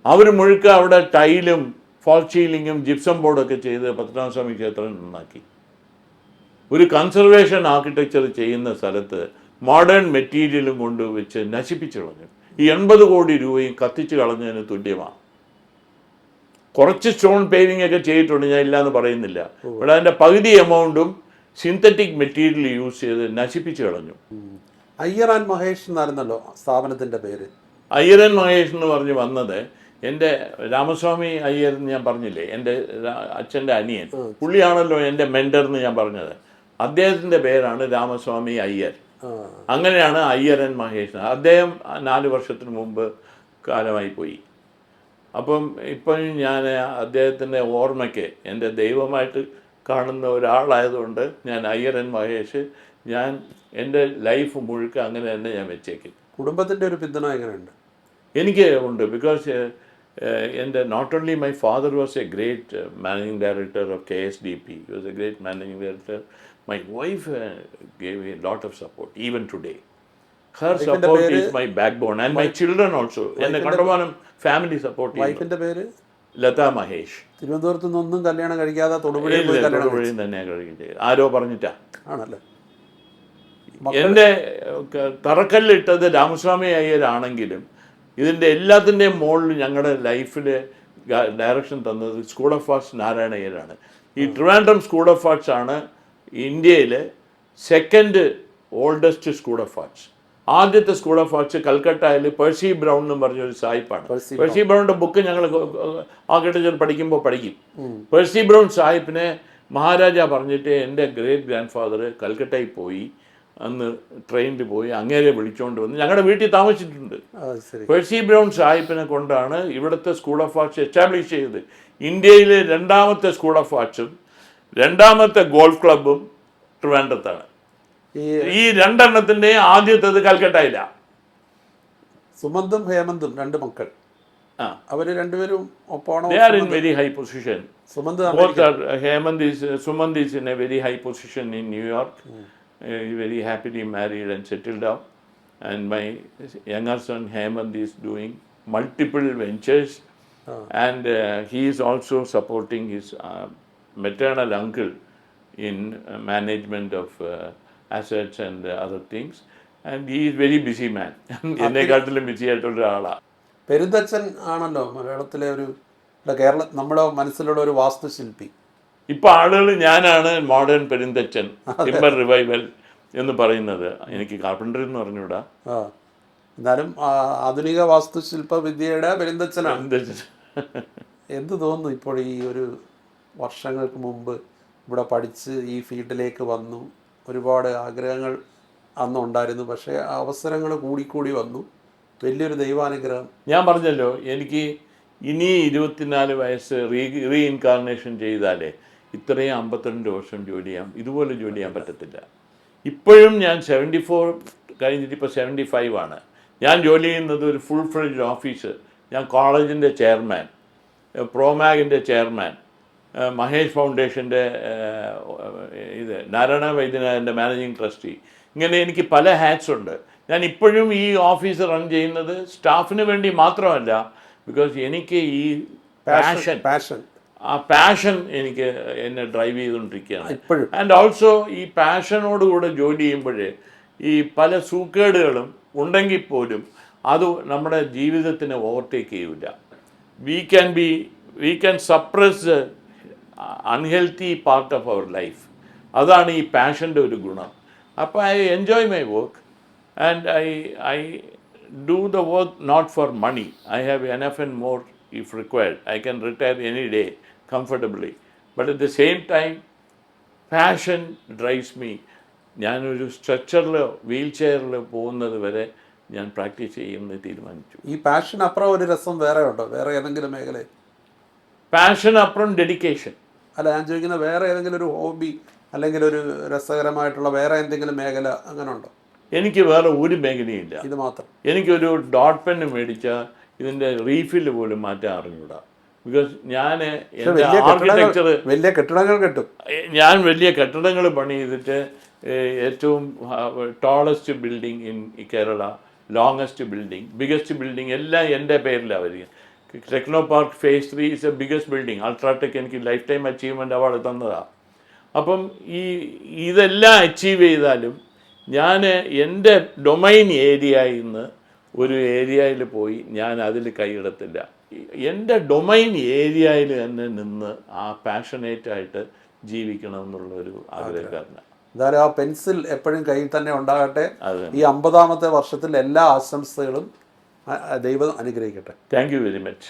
അവർ മുഴുക്ക അവിടെ ടൈലും ഫോൾ സീലിങ്ങും ജിപ്സം ബോർഡൊക്കെ ചെയ്ത് പത്മനാഭസ്വാമി ക്ഷേത്രം നന്നാക്കി. ഒരു കൺസർവേഷൻ ആർക്കിടെക്ചർ ചെയ്യുന്ന സ്ഥലത്ത് മോഡേൺ മെറ്റീരിയലും കൊണ്ട് വെച്ച് നശിപ്പിച്ചു കളഞ്ഞു. ഈ 80 കോടി രൂപയും കത്തിച്ച് കളഞ്ഞതിന് തുല്യമാണ്. കുറച്ച് സ്റ്റോൺ പേവിംഗ് ഒക്കെ ചെയ്തിട്ടുണ്ട്, ഞാൻ ഇല്ലയെന്ന് പറയുന്നില്ല. ഇവിടെ അതിൻ്റെ പകുതി എമൗണ്ടും സിന്തറ്റിക് മെറ്റീരിയൽ യൂസ് ചെയ്ത് നശിപ്പിച്ച് കളഞ്ഞു. അയ്യർ ആൻഡ് മഹേഷ് എന്നായിരുന്നല്ലോ സ്ഥാപനത്തിൻ്റെ പേര്. അയ്യർ ആൻഡ് മഹേഷ് എന്ന് പറഞ്ഞ് വന്നത് എൻ്റെ രാമസ്വാമി അയ്യർ എന്ന് ഞാൻ പറഞ്ഞില്ലേ, എൻ്റെ അച്ഛൻ്റെ അനിയൻ, പുള്ളിയാണല്ലോ എൻ്റെ മെൻറ്റർ എന്ന് ഞാൻ പറഞ്ഞത്. അദ്ദേഹത്തിൻ്റെ പേരാണ് രാമസ്വാമി അയ്യർ. അങ്ങനെയാണ് അയ്യർ ആൻഡ് മഹേഷ്. അദ്ദേഹം 4 വർഷത്തിന് മുമ്പ് കാലമായി പോയി. അപ്പം ഇപ്പം ഞാൻ അദ്ദേഹത്തിൻ്റെ ഓർമ്മയ്ക്ക് എൻ്റെ ദൈവമായിട്ട് കാണുന്ന ഒരാളായതുകൊണ്ട് ഞാൻ അയ്യർ ആൻഡ് മഹേഷ്, ഞാൻ എൻ്റെ ലൈഫ് മുഴുക്ക അങ്ങനെ തന്നെ ഞാൻ വെച്ചേക്കും. കുടുംബത്തിൻ്റെ ഒരു പിന്തുണ എങ്ങനെയുണ്ട്? എനിക്ക് ഉണ്ട്. ബിക്കോസ് എൻ്റെ not only my father was a great managing director of KSDP, he was a great managing director. My wife gave a lot of support even today. Her support is my backbone and my children also. എന്നെ കണ്ടമാനം family support. വൈഫിൻ്റെ പേര് ലത മഹേഷ്. തിരുവനന്തപുരത്ത് നിന്നൊന്നും കല്യാണം കഴിക്കാതെ തൊടുപുഴയിൽ തന്നെയാണ് കഴിക്കുന്നത്. ആരോ പറഞ്ഞിട്ടാ ആണല്ലേ? എൻ്റെ തറക്കല്ലിട്ടത് രാമസ്വാമി അയ്യരാണെങ്കിലും ഇതിൻ്റെ എല്ലാത്തിൻ്റെയും മുകളിൽ ഞങ്ങളുടെ ലൈഫിൽ ഡയറക്ഷൻ തന്നത് സ്കൂൾ ഓഫ് ആർട്സ് നാരായണ അയ്യരാണ്. ഈ ട്രിവാൻഡ്രം സ്കൂൾ ഓഫ് ആർട്സ് ആണ് ഇന്ത്യയിലെ second oldest school of arts. ആദ്യത്തെ സ്കൂൾ ഓഫ് ആർട്സ് കൽക്കട്ടയിൽ പേഴ്സി ബ്രൗൺ എന്ന് പറഞ്ഞൊരു സാഹിബാണ്. പേഴ്സി ബ്രൗണിൻ്റെ ബുക്ക് ഞങ്ങൾ ആർക്കിടെക്ചർ പഠിക്കുമ്പോൾ പഠിക്കും. പേഴ്സി ബ്രൗൺ സാഹിബിനെ മഹാരാജ പറഞ്ഞിട്ട് എൻ്റെ ഗ്രേറ്റ് ഗ്രാൻഡ് ഫാദർ കൽക്കട്ടയിൽ പോയി, അന്ന് ട്രെയിനിൽ പോയി അങ്ങേരെ വിളിച്ചുകൊണ്ട് വന്ന് ഞങ്ങളുടെ വീട്ടിൽ താമസിച്ചിട്ടുണ്ട്. പേഴ്സി ബ്രൗൺ സാഹിബിനെ കൊണ്ടാണ് ഇവിടുത്തെ സ്കൂൾ ഓഫ് ആർട്സ് എസ്റ്റാബ്ലിഷ് ചെയ്തത്. ഇന്ത്യയിലെ 2ാമത്തെ സ്കൂൾ ഓഫ് ആർട്സും 2ാമത്തെ ഗോൾഫ് ക്ലബ്ബും ട്രിവാൻഡ്രത്താണ്. ഈ ഈ രണ്ടെണ്ണത്തിൻ്റെ ആദ്യത്തേത് കൽക്കട്ടയില്ല. സുമന്തും ഹേമന്തും രണ്ട് മക്കൾ, ആ, അവർ രണ്ടുപേരും ഒപ്പാണോ? they are in very high position. Sumanth Both are, Sumant is in a very high position in New York. Very happily married and settled down. And my younger son Hemant is doing multiple ventures. And he is also supporting his maternal uncle in management of assets and other things. And he is very busy man. എന്നെക്കാട്ടിലും busy ആയിട്ടുള്ള ഒരാളാണ്. പെരുന്തച്ചൻ ആണല്ലോ മലയാളത്തിലെ ഒരു കേരള നമ്മുടെ മനസ്സിലുള്ള ഒരു വാസ്തുശില്പി. ഇപ്പൊ ആളുകൾ ഞാനാണ് മോഡേൺ പെരുന്തച്ചൻ, ടിമ്പർ റിവൈവൽ എന്ന് പറയുന്നത്. എനിക്ക് കാർപ്പൻറ്റർ എന്ന് പറഞ്ഞുകൂടാ. എന്നാലും ആധുനിക വാസ്തുശില്പ വിദ്യയുടെ പെരുന്തച്ചനാണ്. പെരുന്തച്ചൻ. എന്ത് തോന്നുന്നു ഇപ്പോൾ ഈ ഒരു വർഷങ്ങൾക്ക് മുമ്പ് ഇവിടെ പഠിച്ച് ഈ ഫീൽഡിലേക്ക് വന്നു, ഒരുപാട് ആഗ്രഹങ്ങൾ അന്നുണ്ടായിരുന്നു, പക്ഷേ അവസരങ്ങൾ കൂടിക്കൂടി വന്നു, വലിയൊരു ദൈവാനുഗ്രഹം. ഞാൻ പറഞ്ഞല്ലോ, എനിക്ക് ഇനി 24 വയസ്സ് റീഇൻകാർണേഷൻ ചെയ്താലേ ഇത്രയും 52 വർഷം ജോലി ചെയ്യാം, ഇതുപോലെ ജോലി ചെയ്യാൻ പറ്റത്തില്ല. ഇപ്പോഴും ഞാൻ 74 കഴിഞ്ഞിട്ട് ഇപ്പോൾ 75 ആണ്. ഞാൻ ജോലി ചെയ്യുന്നത് ഒരു ഫുൾ ഫ്ലെഡ്ജ് ഓഫീസ്. ഞാൻ കോളേജിൻ്റെ ചെയർമാൻ, പ്രോമാഗിൻ്റെ ചെയർമാൻ, മഹേഷ് ഫൗണ്ടേഷൻ്റെ നാരായണ വൈദ്യനാഥൻ്റെ മാനേജിങ് ട്രസ്റ്റി. ഇങ്ങനെ എനിക്ക് പല ഹാറ്റ്സ് ഉണ്ട്. ഞാൻ ഇപ്പോഴും ഈ ഓഫീസ് റൺ ചെയ്യുന്നത് സ്റ്റാഫിന് വേണ്ടി മാത്രമല്ല, ബിക്കോസ് എനിക്ക് ഈ പാഷൻ എനിക്ക് എന്നെ ഡ്രൈവ് ചെയ്തുകൊണ്ടിരിക്കുകയാണ് ഇപ്പോഴും. ആൻഡ് ഓൾസോ ഈ പാഷനോടുകൂടെ ജോലി ചെയ്യുമ്പോഴേ ഈ പല സൂക്കേടുകളും ഉണ്ടെങ്കിൽ പോലും അത് നമ്മുടെ ജീവിതത്തിനെ ഓവർടേക്ക് ചെയ്യില്ല. We can suppress unhealthy part of our life. അതാണ് ഈ പാഷൻ്റെ ഒരു ഗുണം. അപ്പോൾ I enjoy my work and I do the work not for money. I have enough and more if required. I can retire any day comfortably. But at the same time, passion drives me. ഞാനൊരു സ്ട്രെച്ചറിലോ wheel ചെയറിലോ പോകുന്നത് വരെ ഞാൻ practice ചെയ്യുമെന്ന് തീരുമാനിച്ചു. ഈ passion അപ്പുറം ഒരു രസം വേറെ ഉണ്ടോ? വേറെ ഏതെങ്കിലും മേഖല? പാഷൻ അപ്പുറം ഡെഡിക്കേഷൻ. അല്ല, ഞാൻ ചോദിക്കുന്നത് വേറെ ഏതെങ്കിലും ഒരു ഹോബി അല്ലെങ്കിൽ ഒരു രസകരമായിട്ടുള്ള വേറെ എന്തെങ്കിലും മേഖല അങ്ങനെ ഉണ്ടോ? എനിക്ക് വേറെ ഒരു മേഖലയില്ല, ഇത് മാത്രം. എനിക്കൊരു ഡോട്ട് പെന്ന് മേടിച്ചാൽ ഇതിൻ്റെ റീഫിൽ പോലും മാറ്റാൻ അറിഞ്ഞൂടാ. ബിക്കോസ് ഞാൻ എൻ്റെ ആർക്കിടെക്ചർ വലിയ കെട്ടിടങ്ങൾ കെട്ടും. ഞാൻ വലിയ കെട്ടിടങ്ങൾ പണി ചെയ്തിട്ട് ഏറ്റവും tallest building in Kerala, longest building, biggest building എല്ലാം എൻ്റെ പേരിലാണ് വരിക. Techno park face 3 is A biggest building. UltraTech എനിക്ക് ലൈഫ് ടൈം അച്ചീവ്മെൻ്റ് അവാർഡ് തന്നതാണ്. അപ്പം ഇതെല്ലാം അച്ചീവ് ചെയ്താലും ഞാൻ എൻ്റെ ഡൊമൈൻ ഏരിയയിൽ നിന്ന് ഒരു ഏരിയയിൽ പോയി ഞാൻ അതിൽ കൈയിടത്തില്ല. എൻ്റെ ഡൊമൈൻ ഏരിയയിൽ തന്നെ നിന്ന് ആ പാഷനേറ്റായിട്ട് ജീവിക്കണം എന്നുള്ളൊരു ആഗ്രഹക്കാരനാണ്. എന്തായാലും ആ പെൻസിൽ എപ്പോഴും കയ്യിൽ തന്നെ ഉണ്ടാകട്ടെ. ഈ 50ാമത്തെ വർഷത്തിൽ എല്ലാ ആശംസകളും ദൈവം അനുഗ്രഹിക്കട്ടെ. Thank you very much.